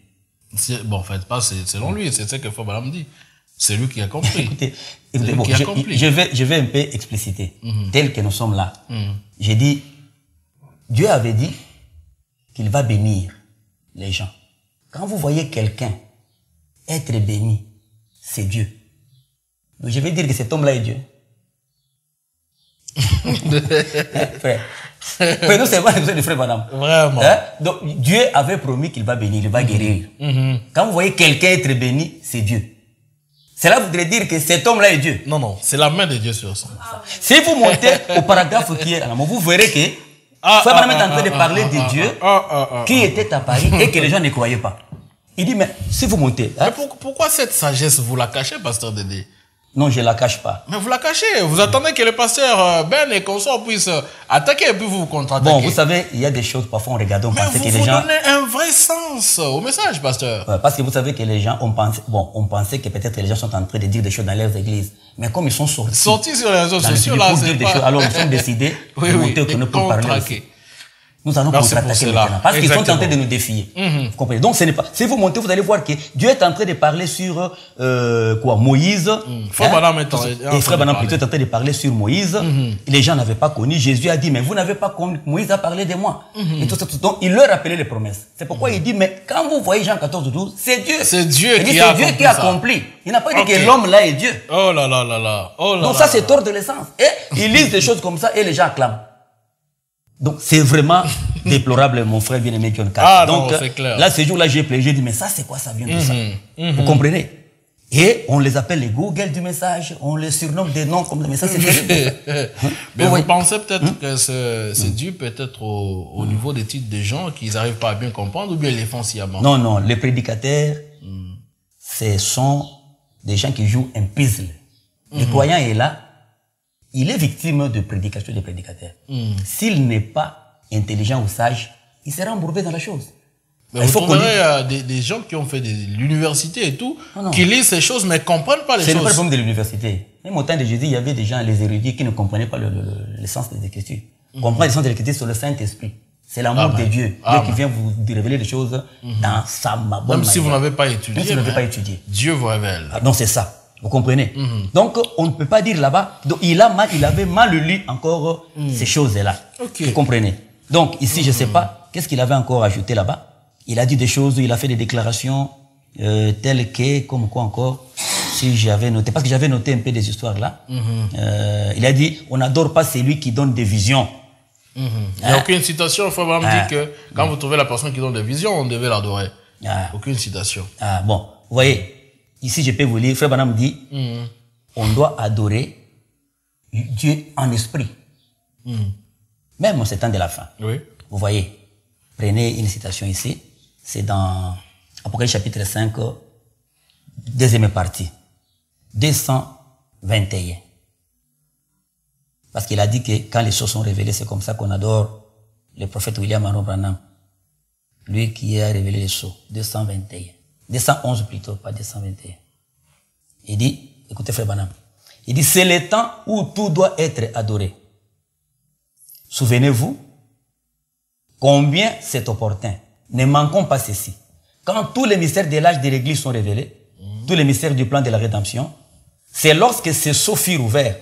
Bon, en fait, pas selon lui, c'est ce que Frère Branham dit. C'est lui qui a compris. Écoutez, bon, je vais un peu expliciter. Tel que nous sommes là. J'ai dit, Dieu avait dit qu'il va bénir les gens. Quand vous voyez quelqu'un être béni, c'est Dieu. Donc je vais dire que cet homme-là est Dieu. Frère. Mais nous, c'est pas besoin de Frère Madame. Vraiment. Donc Dieu avait promis qu'il va bénir, il va guérir. Quand vous voyez quelqu'un être béni, c'est Dieu. Cela voudrait dire que cet homme-là est Dieu. Non, non, c'est la main de Dieu sur ça. Si vous montez au paragraphe qui est là, vous verrez que Frère Madame est en train de parler de Dieu qui était à Paris et que les gens ne croyaient pas. Il dit, mais si vous montez... Mais pourquoi cette sagesse, vous la cachez, pasteur Dédé? Non, je ne la cache pas. Mais vous la cachez. Vous attendez que le pasteur Ben et consorts puissent attaquer et puis vous contre-attaquer. Bon, vous savez, il y a des choses, parfois on regarde, on pensait que les gens... Mais vous donnez un vrai sens au message, pasteur. Parce que vous savez que les gens, on pensait que peut-être les gens sont en train de dire des choses dans leurs églises. Mais comme ils sont sortis sur les réseaux sociaux, là, c'est pas... Alors, ils sont décidés de monter au créneau pour parler aussi. Nous allons contre-attaquer maintenant. Parce qu'ils sont tentés de nous défier. Vous comprenez? Donc, ce n'est pas... Si vous montez, vous allez voir que Dieu est en train de parler sur, Moïse. Frère Branham est en train de parler sur Moïse. Les gens n'avaient pas connu. Jésus a dit, mais vous n'avez pas connu. Moïse a parlé de moi. Et tout ça, tout. Donc, il leur rappelait les promesses. C'est pourquoi il dit, mais quand vous voyez Jean 14, 12, c'est Dieu. C'est Dieu qui a accompli. Il n'a pas dit que l'homme là est Dieu. Oh là là là là. Donc, ça, c'est tort de l'essence. Et ils lisent des choses comme ça et les gens acclament. Donc, c'est vraiment déplorable, mon frère bien-aimé John Carter. Donc, non, c'est clair. Là, ce jour-là, j'ai plaidé, j'ai dit, mais ça, c'est quoi, ça vient de ça? Vous comprenez? Et on les appelle les Google du message, on les surnomme des noms comme le message, c'est terrible. Mais vous pensez peut-être que c'est dû peut-être au niveau des titres des gens qu'ils n'arrivent pas à bien comprendre ou bien ils les font sciemment? Non, non, les prédicateurs, ce sont des gens qui jouent un puzzle. Le croyant est là. Il est victime de prédication des prédicateurs. S'il n'est pas intelligent ou sage, il sera embourbé dans la chose. Mais il faut trouverez des gens qui ont fait de l'université et tout, qui lisent ces choses mais ne comprennent pas les choses. C'est pas le problème de l'université. Même au temps de Jésus, il y avait des gens, les érudits, qui ne comprenaient pas le sens des Écritures. Comprendre le sens des Écritures sur le Saint-Esprit. C'est l'amour de Dieu. Dieu qui vient vous révéler des choses dans sa bonne manière. Même si vous n'avez pas étudié. Même si vous n'avez pas étudié. Dieu vous révèle. Donc c'est ça. Vous comprenez? Donc, on ne peut pas dire là-bas. Donc, il avait mal lu encore ces choses-là. Vous comprenez? Donc, ici, je ne sais pas, qu'est-ce qu'il avait encore ajouté là-bas? Il a dit des choses, il a fait des déclarations telles que, comme quoi encore, si j'avais noté, parce que j'avais noté un peu des histoires là. Il a dit, on n'adore pas celui qui donne des visions. Il n'y a aucune citation, il faut vraiment dire que quand vous trouvez la personne qui donne des visions, on devait l'adorer. Aucune citation. Bon, vous voyez. Ici, je peux vous lire, Frère Branham dit, on doit adorer Dieu en esprit. Même en ces temps de la fin. Oui. Vous voyez, prenez une citation ici, c'est dans Apocalypse chapitre 5, deuxième partie, 221. Parce qu'il a dit que quand les choses sont révélées, c'est comme ça qu'on adore le prophète William Aaron Branham, lui qui a révélé les choses, 221. 211 plutôt, pas 221. Il dit, écoutez Frère Branham, il dit, c'est le temps où tout doit être adoré. Souvenez-vous, combien c'est opportun. Ne manquons pas ceci. Quand tous les mystères de l'âge de l'Église sont révélés, tous les mystères du plan de la rédemption, c'est lorsque ces sceaux furent ouverts,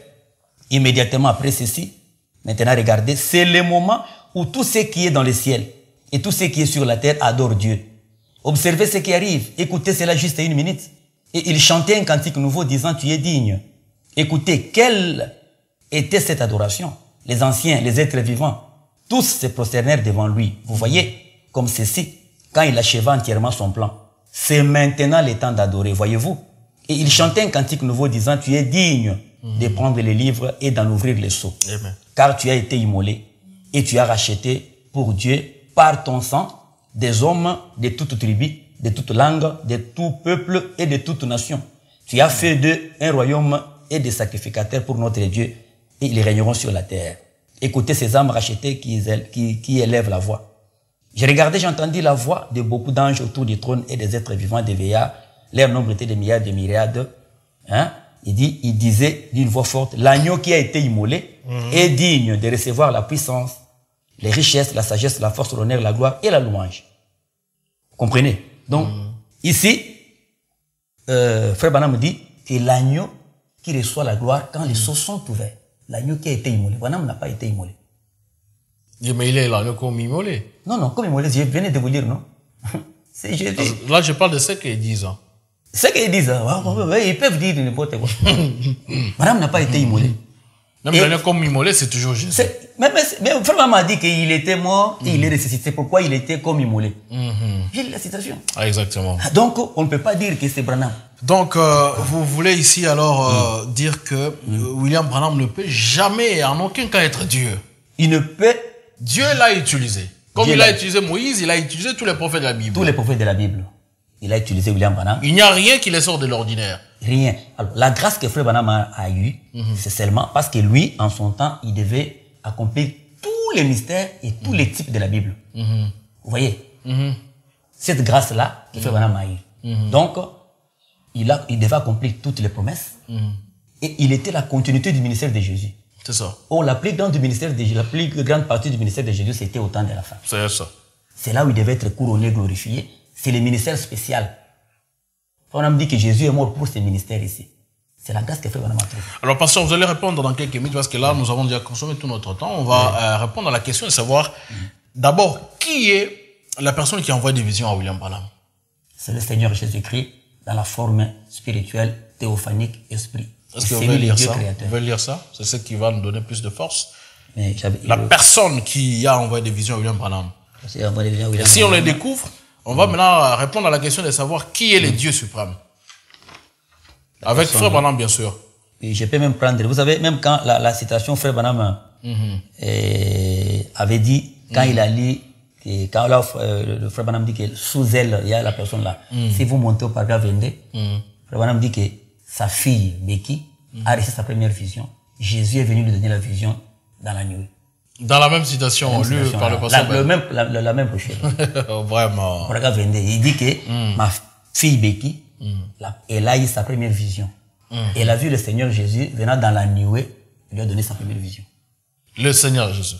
immédiatement après ceci, maintenant regardez, c'est le moment où tout ce qui est dans le ciel et tout ce qui est sur la terre adore Dieu. Observez ce qui arrive, écoutez cela juste 1 minute. Et il chantait un cantique nouveau disant, tu es digne. Écoutez, quelle était cette adoration? Les anciens, les êtres vivants, tous se prosternèrent devant lui. Vous voyez, comme ceci, quand il acheva entièrement son plan. C'est maintenant le temps d'adorer, voyez-vous. Et il chantait un cantique nouveau disant, tu es digne de prendre les livres et d'en ouvrir les sceaux. Amen. Car tu as été immolé et tu as racheté pour Dieu par ton sang des hommes de toute tribu, de toute langue, de tout peuple et de toute nation. Tu as fait d'eux un royaume et des sacrificateurs pour notre Dieu et ils régneront sur la terre. Écoutez ces âmes rachetées qui élèvent la voix. J'ai regardé, j'ai entendu la voix de beaucoup d'anges autour du trône et des êtres vivants, des veillards. Leur nombre était de milliards, de myriades. Hein? Il disait d'une voix forte, l'agneau qui a été immolé est digne de recevoir la puissance, les richesses, la sagesse, la force, l'honneur, la gloire et la louange. Vous comprenez? Donc, ici, Frère Branham dit que l'agneau qui reçoit la gloire quand les sceaux sont ouverts. L'agneau qui a été immolé. Branham n'a pas été immolé. Mais il est l'agneau comme immolé. Non, comme immolé, je venais de vous dire, non? Là, je parle de ce qu'ils disent. Hein. Ce qu'ils disent, ils peuvent dire n'importe quoi. Branham n'a pas été immolé. Même l'agneau comme immolé, c'est toujours Jésus. Mais Frère Branham a dit qu'il était mort et il est ressuscité. Pourquoi il était comme immolé? J'ai lu la citation. Ah, exactement. Donc, on ne peut pas dire que c'est Branham. Donc, vous voulez ici alors dire que William Branham ne peut jamais, en aucun cas, être Dieu. Il ne peut... Dieu l'a utilisé. Comme Dieu il a utilisé Moïse, il a utilisé tous les prophètes de la Bible. Tous les prophètes de la Bible. Il a utilisé William Branham. Il n'y a rien qui les sort de l'ordinaire. Rien. Alors, la grâce que Frère Branham a eue, c'est seulement parce que lui, en son temps, il devait accomplir tous les mystères et tous les types de la Bible. Vous voyez? Cette grâce-là que Frère Branham a eue. Donc, il devait accomplir toutes les promesses. Et il était la continuité du ministère de Jésus. C'est ça. Oh, la plus grande partie du ministère de Jésus, c'était au temps de la fin. C'est ça. C'est là où il devait être couronné, glorifié. C'est le ministère spécial. On a dit que Jésus est mort pour ce ministère ici. C'est la grâce que Frère Branham a trouvée. Alors, pasteur, vous allez répondre dans quelques minutes parce que là, nous avons déjà consommé tout notre temps. On va répondre à la question de savoir, d'abord, qui est la personne qui envoie des visions à William Branham? C'est le Seigneur Jésus-Christ dans la forme spirituelle, théophanique, esprit. Est-ce que vous voulez lire ça? Vous voulez lire ça? C'est ce qui va nous donner plus de force. Mais la personne qui a envoyé des visions à William Branham. Si on les découvre, on va maintenant répondre à la question de savoir qui est le Dieu suprême. Avec Frère Branham, bien sûr. Et je peux même prendre, vous savez, même quand la citation Frère Branham avait dit, quand il a lu, quand là, le Frère Branham dit que sous elle, il y a la personne là. Si vous montez au paragraphe 22, Frère Branham dit que sa fille, Becky, a reçu sa première vision. Jésus est venu lui donner la vision dans la nuit. Dans la même citation, lue par le pasteur Ben. La même prochaine. Vraiment. Paragraphe 22, il dit que ma fille Becky, elle a eu sa première vision. Elle a vu le Seigneur Jésus venant dans la nuée, il lui a donné sa première vision. Le Seigneur Jésus.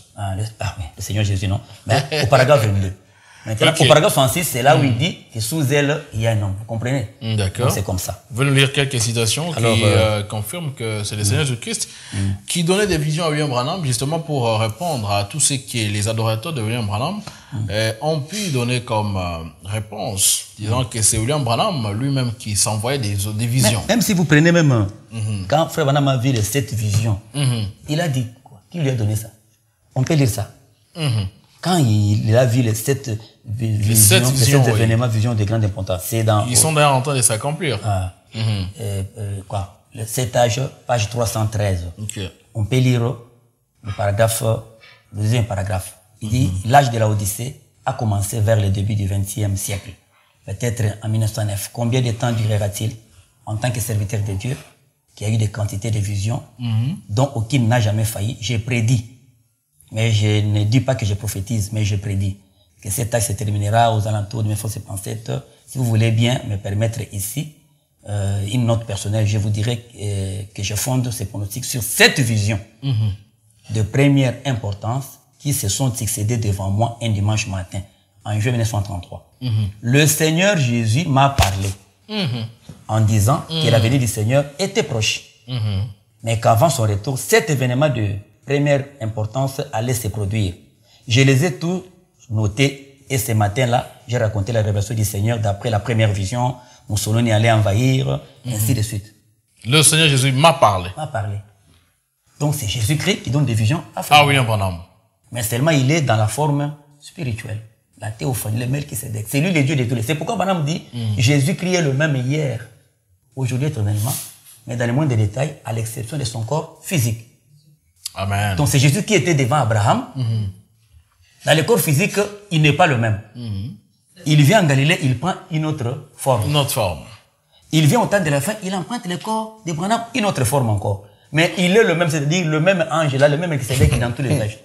Le Seigneur Jésus, non. Mais au paragraphe 22. Maintenant, au paragraphe 106, c'est là où il dit que sous elle, il y a un homme. Vous comprenez? D'accord. C'est comme ça. Vous voulez nous lire quelques citations qui confirment que c'est le Seigneur Jésus-Christ qui donnait des visions à William Branham, justement pour répondre à tout ce que les adorateurs de William Branham ont pu donner comme réponse, disant que c'est William Branham lui-même qui s'envoyait des visions. Même si vous prenez même, quand Frère Branham a vu les 7 visions, il a dit quoi? Qui lui a donné ça? On peut lire ça. Quand il a vu les 7 visions, événements, visions de grande importance, c'est dans... Ils sont d'ailleurs en train de s'accomplir. Le 7 âge, page 313. On peut lire le paragraphe, le deuxième paragraphe. Il dit, l'âge de la Odyssée a commencé vers le début du XXe siècle. Peut-être en 1909. Combien de temps durera-t-il en tant que serviteur de Dieu, qui a eu des quantités de visions, dont aucune n'a jamais failli? J'ai prédit. Mais je ne dis pas que je prophétise, mais je prédis que cet âge se terminera aux alentours de 1957. Si vous voulez bien me permettre ici une note personnelle, je vous dirais que je fonde ces pronostics sur cette vision de première importance qui se sont succédés devant moi un dimanche matin, en juin 1933. Le Seigneur Jésus m'a parlé en disant que la venue du Seigneur était proche. Mais qu'avant son retour, cet événement de première importance allait se produire. Je les ai tous notés et ce matin-là, j'ai raconté la révélation du Seigneur d'après la première vision. Mussolini allait envahir, ainsi de suite. Le Seigneur Jésus m'a parlé. M'a parlé. Donc c'est Jésus-Christ qui donne des visions à Ah oui, bon homme. Mais seulement il est dans la forme spirituelle. La théophanie, le Melchisédek. C'est lui le Dieu de tous les. C'est pourquoi Banam dit Jésus-Christ est le même hier, aujourd'hui éternellement, mais dans les moindres détails, à l'exception de son corps physique. Amen. Donc c'est Jésus qui était devant Abraham. Dans le corps physique, il n'est pas le même. Il vient en Galilée, il prend une autre forme. Une autre forme. Il vient au temps de la fin, il emprunte le corps d'Abraham, une autre forme encore. Mais il est le même, c'est-à-dire le même ange là, le même Melchisédek qui est dans tous les âges.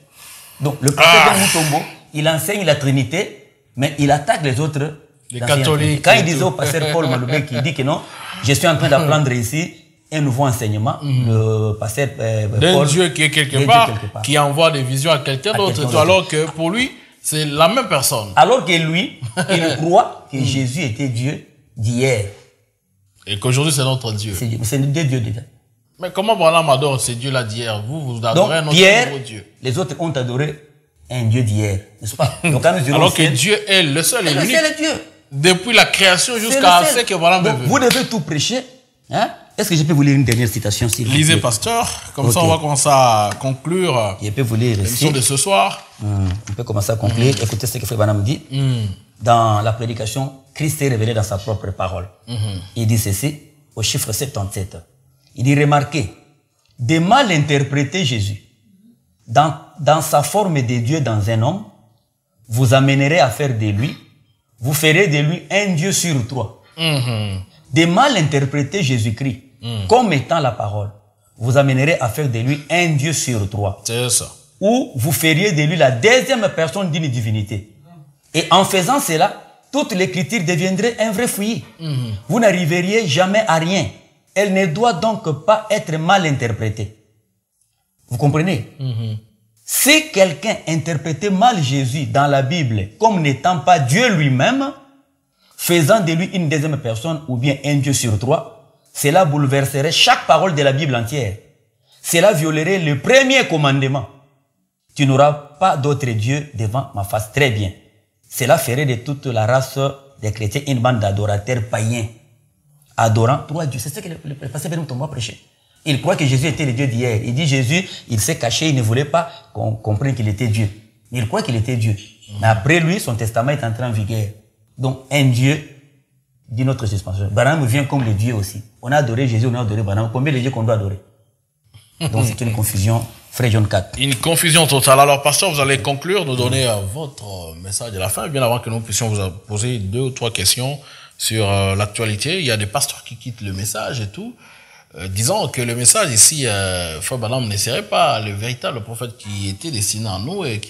Donc le pasteur Ben Mutombo, il enseigne la Trinité, mais il attaque les autres. Les catholiques. Quand il disait au pasteur Paul Maloubé qui dit que non, je suis en train d'apprendre ici un nouveau enseignement, le pasteur d'un Dieu qui est quelque part, qui envoie des visions à quelqu'un d'autre, alors que pour lui, c'est la même personne. Alors que lui, il croit que Jésus était Dieu d'hier. Et qu'aujourd'hui, c'est notre Dieu. C'est deux dieux déjà. Mais comment Branham adore ces dieux-là d'hier? Vous adorez donc, notre Pierre, nouveau Dieu. Les autres ont adoré un Dieu d'hier, n'est-ce pas? Donc, quand nous alors que Dieu est le seul et l'unique. C'est le Dieu. Depuis la création jusqu'à ce que Branham veut. Vous devez tout prêcher. Hein? Est-ce que je peux vous lire une dernière citation? Lisez, pasteur. Comme ça, on va commencer à conclure je peux vous lire l'émission de ce soir. On peut commencer à conclure. Écoutez ce que Frère Branham dit. Dans la prédication, Christ est révélé dans sa propre parole. Il dit ceci, au chiffre 77. Il dit, remarquez, de mal interpréter Jésus dans sa forme de Dieu dans un homme, vous amènerez à faire de lui, vous ferez de lui un Dieu sur trois. De mal interpréter Jésus-Christ comme étant la parole, vous amènerez à faire de lui un Dieu sur trois. C'est ça. Ou vous feriez de lui la deuxième personne d'une divinité. Et en faisant cela, toute l'écriture deviendrait un vrai fouillis. Vous n'arriveriez jamais à rien. Elle ne doit donc pas être mal interprétée. Vous comprenez? Si quelqu'un interprétait mal Jésus dans la Bible comme n'étant pas Dieu lui-même, faisant de lui une deuxième personne ou bien un Dieu sur trois, cela bouleverserait chaque parole de la Bible entière. Cela violerait le premier commandement. Tu n'auras pas d'autre Dieu devant ma face. Très bien. Cela ferait de toute la race des chrétiens une bande d'adorateurs païens, adorant trois dieux. C'est ce que le pasteur Ben Mutombo a prêché. Il croit que Jésus était le Dieu d'hier. Il dit Jésus, il s'est caché, il ne voulait pas qu'on comprenne qu'il était Dieu. Il croit qu'il était Dieu. Mais après lui, son testament est entré en vigueur. Donc, un Dieu dit notre suspension. Branham vient comme le Dieu aussi. On a adoré Jésus, on a adoré Branham. Combien de dieux qu'on doit adorer? Donc, c'est une confusion. Frère John 4. Une confusion totale. Alors, pasteur, vous allez conclure, nous donner votre message de la fin, bien avant que nous puissions vous poser 2 ou 3 questions sur l'actualité. Il y a des pasteurs qui quittent le message et tout, disant que le message ici, Frère Branham ne serait pas le véritable prophète qui était destiné à nous et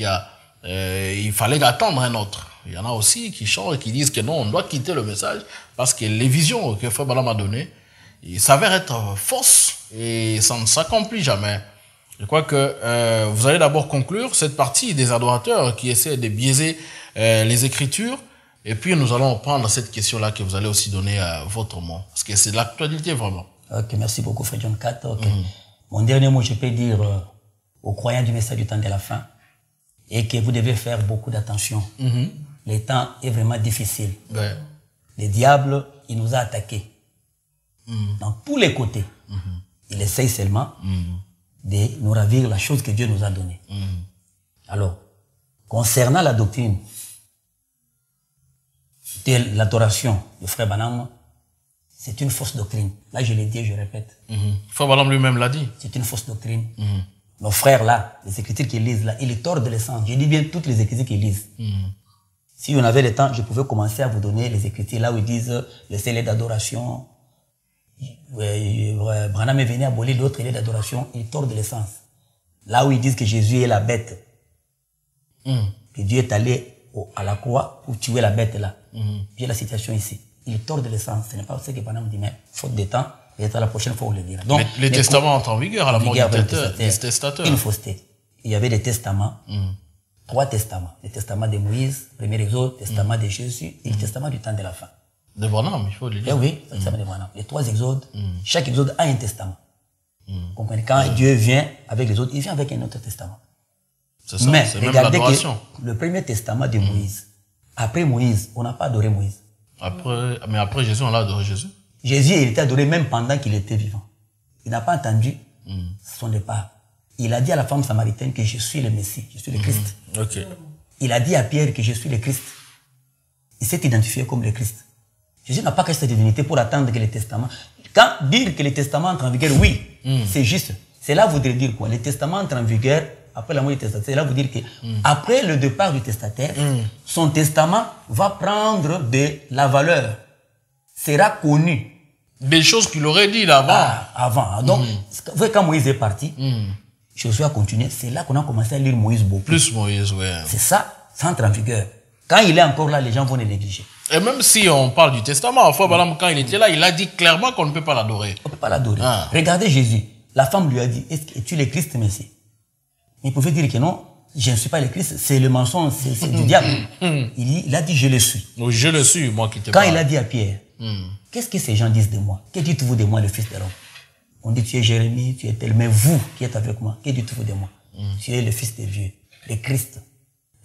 il fallait attendre un autre. Il y en a aussi qui changent et qui disent que non, on doit quitter le message parce que les visions que Frère Branham a données, ils s'avèrent être fausses et ça ne s'accomplit jamais. Je crois que vous allez d'abord conclure cette partie des adorateurs qui essaient de biaiser les Écritures. Et puis nous allons prendre cette question-là que vous allez aussi donner votre mot. Parce que c'est de l'actualité vraiment. Ok, merci beaucoup Frère John 4. Okay. Mon dernier mot, je peux dire aux croyants du message du temps de la fin et que vous devez faire beaucoup d'attention. Le temps est vraiment difficile. Ouais. Le diable, il nous a attaqués dans tous les côtés. Il essaye seulement de nous ravir la chose que Dieu nous a donnée. Alors, concernant la doctrine de l'adoration du frère Branham, c'est une fausse doctrine. Là, je l'ai dit et je répète. Frère Branham lui-même l'a dit. C'est une fausse doctrine. Nos frères là, les écritures qu'ils lisent là, ils tordent le sens. Je dis bien toutes les écritures qu'ils lisent. Si on avait le temps, je pouvais commencer à vous donner les écritures là où ils disent le seul lieu d'adoration. Branham est venu abolir d'autres lieux d'adoration. Ils tordent le sens. Là où ils disent que Jésus est la bête. Que Dieu est allé à la croix pour tuer la bête là. J'ai la citation ici. Ils tordent le sens. Ce n'est pas ce que Branham dit, mais faute de temps, et à la prochaine fois on le dira. Donc, les testaments entrent en vigueur à la mort du testateur. Une fausseté. Il y avait des testaments 3 testaments. Le testament de Moïse, premier Exode, le testament de Jésus et le testament du temps de la fin. De Branham, il faut le dire. Eh oui, le testament de Branham. Les 3 Exodes, chaque Exode a un testament. Vous comprenez? Quand Dieu vient avec les autres, il vient avec un autre testament. C'est ça, mais regardez que le premier testament de Moïse, après Moïse, on n'a pas adoré Moïse. Mais après Jésus, on l'a adoré Jésus. Jésus, il était adoré même pendant qu'il était vivant. Il n'a pas entendu son départ. Il a dit à la femme samaritaine que je suis le Messie, je suis le Christ. Il a dit à Pierre que je suis le Christ. Il s'est identifié comme le Christ. Jésus n'a pas caché sa divinité pour attendre que le testament... Quand dire que le testament entre en vigueur, oui, c'est juste. Cela voudrait dire quoi? Le testament entre en vigueur après la mort du testataire. Cela veut dire que après le départ du testataire, son testament va prendre de la valeur, sera connu. Des choses qu'il aurait dit d'avant. Avant. Donc, quand Moïse est parti, Josué a continué. C'est là qu'on a commencé à lire Moïse beaucoup. Plus Moïse, oui. C'est ça, ça entre en vigueur. Quand il est encore là, les gens vont le négliger. Et même si on parle du testament, quand il était là, il a dit clairement qu'on ne peut pas l'adorer. On ne peut pas l'adorer. Regardez Jésus. La femme lui a dit, est-ce que tu es le Christ, Messie? Il pouvait dire que non, je ne suis pas le Christ, c'est le mensonge, c'est du diable. Il a dit, je le suis. Donc, je le suis, moi qui te Quand parle. il a dit à Pierre, qu'est-ce que ces gens disent de moi? Que dites-vous de moi, le fils de l'homme? On dit, tu es Jérémie, tu es tel, mais vous qui êtes avec moi, que dites-vous de moi? Tu es le fils de Dieu, le Christ.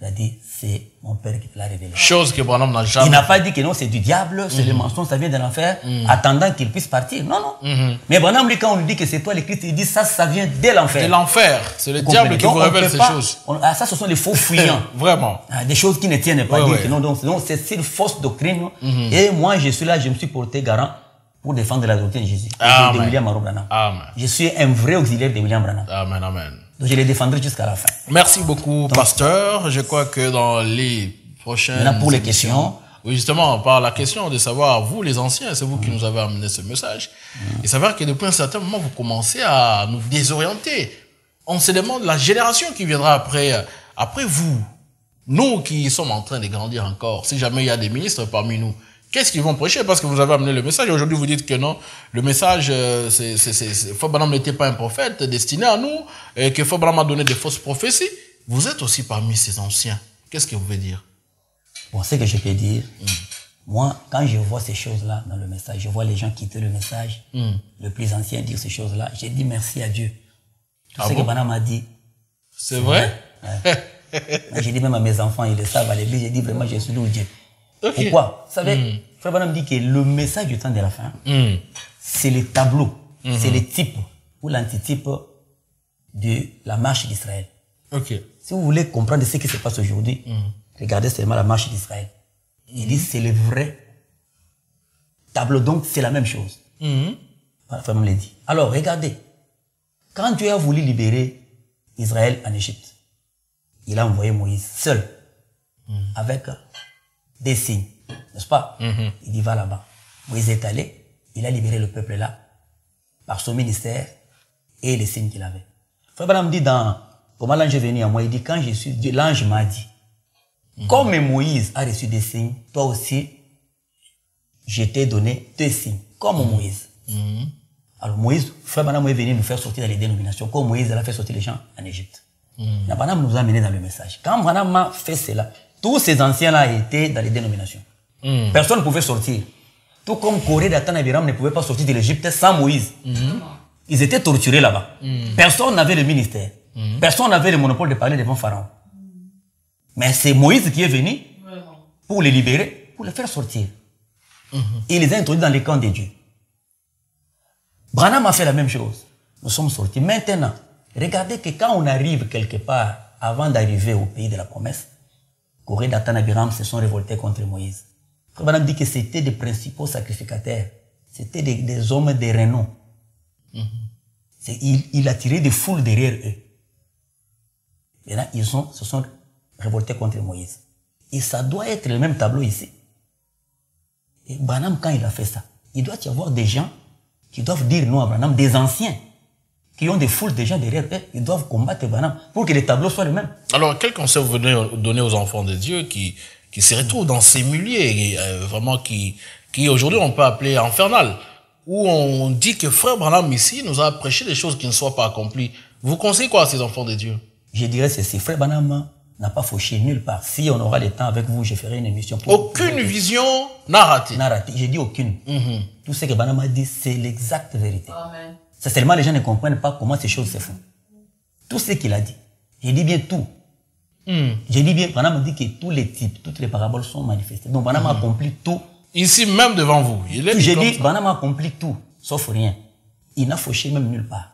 Il a dit, c'est mon Père qui te l'a révélé. Chose que Branham n'a jamais. Il n'a pas dit que non, c'est du diable, c'est le mensonge, ça vient de l'enfer, attendant qu'il puisse partir. Non, non. Mais Branham, lui, quand on lui dit que c'est toi le Christ, il dit ça vient de l'enfer. De l'enfer. C'est le diable qui vous révèle ces choses. Ça, ce sont les faux fuyants. Vraiment. Des choses qui ne tiennent pas. Dire que non, donc c'est une fausse doctrine. Et moi, je suis là, je me suis porté garant pour défendre la doctrine de Jésus. De William Aaron Branham. Je suis un vrai auxiliaire de William Branham. Amen, amen. Donc je les défendrai jusqu'à la fin. Merci beaucoup, pasteur. Je crois que dans les prochaines... Maintenant, pour les questions... Oui, justement, par la question de savoir, vous les anciens, c'est vous qui nous avez amené ce message. Et savoir que depuis un certain moment, vous commencez à nous désorienter. On se demande la génération qui viendra après vous, nous qui sommes en train de grandir encore, si jamais il y a des ministres parmi nous, qu'est-ce qu'ils vont prêcher? Parce que vous avez amené le message. Aujourd'hui, vous dites que non, le message, Frère Branham n'était pas un prophète destiné à nous, et que Frère Branham a donné des fausses prophéties. Vous êtes aussi parmi ces anciens. Qu'est-ce que vous voulez dire? Bon, ce que je peux dire, moi, quand je vois ces choses-là dans le message, je vois les gens quitter le message, le plus ancien dire ces choses-là, j'ai dit merci à Dieu. Tout ce que Branham a dit. C'est vrai? J'ai dit même à mes enfants, ils le savent à l'église, j'ai dit vraiment, je suis loué Dieu. Pourquoi? Vous savez, Frère Branham dit que le message du temps de la fin, c'est le tableau, c'est le type ou l'antitype de la marche d'Israël. Si vous voulez comprendre ce qui se passe aujourd'hui, regardez seulement la marche d'Israël. Il dit c'est le vrai tableau, donc c'est la même chose. Frère Branham l'a dit. Alors regardez, quand Dieu a voulu libérer Israël en Égypte, il a envoyé Moïse seul, avec des signes, n'est-ce pas? Il dit va là-bas. Moïse est allé, il a libéré le peuple là, par son ministère et les signes qu'il avait. Frère Branham dit dans comment l'ange est venu à moi, il dit quand je suis Dieu, l'ange m'a dit, comme Moïse a reçu des signes, toi aussi, je t'ai donné 2 signes, comme Moïse. Alors Moïse, Frère Branham est venu nous faire sortir dans les dénominations, comme Moïse a fait sortir les gens en Égypte. Branham nous a amenés dans le message. Quand Branham a fait cela, tous ces anciens-là étaient dans les dénominations. Personne ne pouvait sortir. Tout comme Corée, Dathan et Abiram ne pouvaient pas sortir de l'Égypte sans Moïse. Ils étaient torturés là-bas. Personne n'avait le ministère. Personne n'avait le monopole de parler devant Pharaon. Mais c'est Moïse qui est venu pour les libérer, pour les faire sortir. Et il les a introduits dans les camps de Dieu. Branham a fait la même chose. Nous sommes sortis. Maintenant, regardez que quand on arrive quelque part, avant d'arriver au pays de la promesse, Corée, Dathan et Abiram se sont révoltés contre Moïse. Branham dit que c'était des principaux sacrificateurs. C'était des hommes de renom. Il a tiré des foules derrière eux. Et là, ils se sont révoltés contre Moïse. Et ça doit être le même tableau ici. Et Branham, quand il a fait ça, il doit y avoir des gens qui doivent dire non à Branham, des anciens, qui ont des foules de gens derrière eux, ils doivent combattre Branham pour que les tableaux soient les mêmes. Alors, quel conseil vous venez donner aux enfants de Dieu qui se retrouvent dans ces milieux, vraiment qui aujourd'hui on peut appeler infernal, où on dit que Frère Branham ici nous a prêché des choses qui ne soient pas accomplies. Vous conseillez quoi à ces enfants de Dieu? Je dirais ceci, Frère Branham n'a pas fauché nulle part. Si on aura le temps avec vous, je ferai une émission. Aucune vision n'a raté. N'a raté. J'ai dit aucune. Tout ce que Branham a dit, c'est l'exacte vérité. Amen. C'est seulement les gens ne comprennent pas comment ces choses se font. Tout ce qu'il a dit. J'ai dit bien tout. J'ai dit bien, Branham dit que tous les types, toutes les paraboles sont manifestées. Donc Branham a accompli tout. Ici même devant vous. J'ai dit, Branham a accompli tout, sauf rien. Il n'a fauché même nulle part.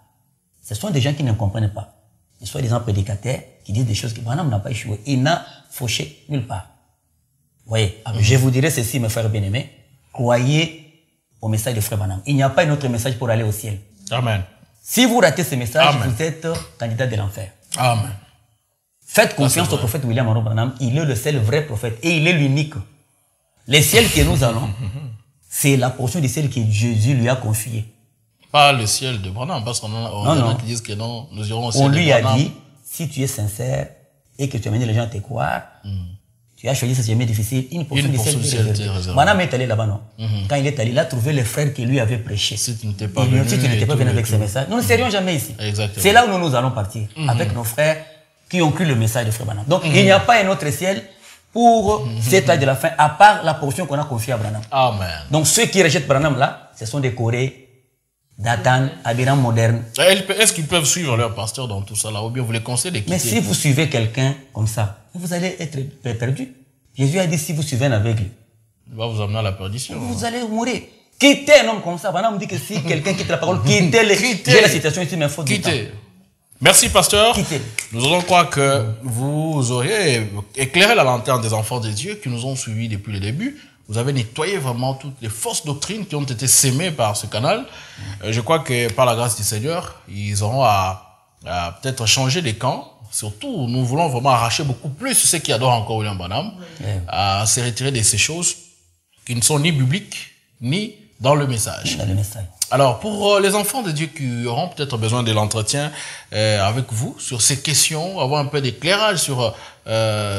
Ce sont des gens qui ne comprennent pas. Ce sont des gens prédicateurs qui disent des choses que Branham n'a pas échoué. Il n'a fauché nulle part. Vous voyez, alors, je vous dirai ceci, mes frères bien-aimés. Croyez au message de frère Branham. Il n'y a pas un autre message pour aller au ciel. Amen. Si vous ratez ce message, Amen. vous êtes candidat de l'enfer. Amen. Faites confiance au prophète William Monroe Branham. Il est le seul vrai prophète et il est l'unique. Les ciels que nous allons, c'est la portion du ciel que Jésus lui a confiée. Pas le ciel de Branham, parce qu'on a qui disent que non, nous irons au ciel on de lui a Branham. dit, si tu es sincère et que tu as mené les gens à te croire, tu as choisi ce chemin difficile, une portion du ciel t'est réservée. Branham est allé là-bas, non? Quand il est allé, il a trouvé les frères qui lui avaient prêché. Si tu n'étais pas venu, si tu n'étais pas venu avec ce message, nous ne serions jamais ici. Exactement. C'est là où nous allons partir, avec nos frères qui ont cru le message de frère Branham. Donc, il n'y a pas un autre ciel pour cet âge de la fin, à part la portion qu'on a confiée à Branham. Amen. Donc, ceux qui rejettent Branham là, ce sont des Corées, Datan, Abiram moderne. Est-ce qu'ils peuvent suivre leur pasteur dans tout ça là, ou bien vous les conseillez de quitter? Mais si vous suivez quelqu'un comme ça, vous allez être perdu. Jésus a dit, si vous suivez un aveugle, il va vous amener à la perdition. Vous allez mourir. Quittez un homme comme ça. Branham dit que si quelqu'un quitte la parole, quittez-le. J'ai la citation ici, mais il faut quitter. Merci, pasteur. Quittez. Nous allons croire que vous auriez éclairé la lanterne des enfants de Dieu qui nous ont suivis depuis le début. Vous avez nettoyé vraiment toutes les fausses doctrines qui ont été sémées par ce canal. Je crois que par la grâce du Seigneur, ils auront à peut-être changer les camps. Surtout, nous voulons vraiment arracher beaucoup plus ceux qui adorent encore William Branham, à se retirer de ces choses qui ne sont ni bibliques, ni dans le message. Dans le message. Alors, pour les enfants de Dieu qui auront peut-être besoin de l'entretien avec vous sur ces questions, avoir un peu d'éclairage sur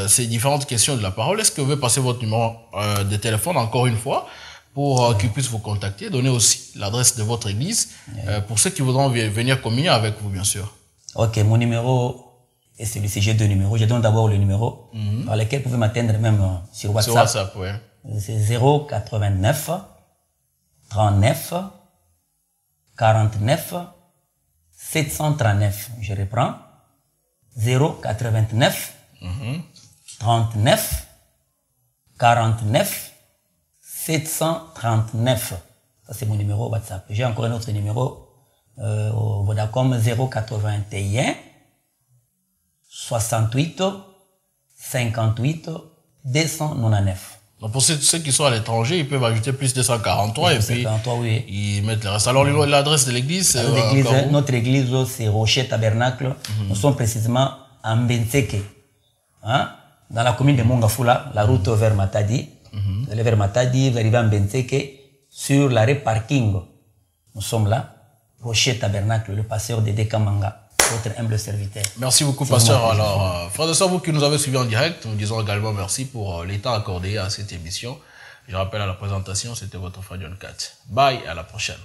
ces différentes questions de la parole, est-ce que vous pouvez passer votre numéro de téléphone encore une fois pour qu'ils puissent vous contacter, donner aussi l'adresse de votre église pour ceux qui voudront venir communier avec vous, bien sûr. Ok, mon numéro est celui-ci. J'ai deux numéros. Je donne d'abord le numéro par lequel vous pouvez m'atteindre même sur WhatsApp. Sur WhatsApp, oui. C'est 089 39 49 739. Je reprends. 089 39 49 739. Ça, c'est mon numéro WhatsApp. J'ai encore un autre numéro au Vodacom 081 68 58 299. Donc pour ceux qui sont à l'étranger, ils peuvent ajouter plus 243 et puis oui. ils mettent le reste. Alors l'adresse de l'église, notre église, c'est Rocher Tabernacle. Nous sommes précisément à Mbenseke, hein, dans la commune de Mongafula, la route vers Matadi. Vous allez vers Matadi, vous arrivez à Mbenseke, sur l'arrêt parking. Nous sommes là, Rocher Tabernacle, le pasteur de Dekamanga. Votre humble serviteur. Merci beaucoup, pasteur. Alors, frères et sœurs, vous qui nous avez suivis en direct, nous disons également merci pour les temps accordés à cette émission. Je rappelle à la présentation, c'était votre frère John Kat. Bye, à la prochaine.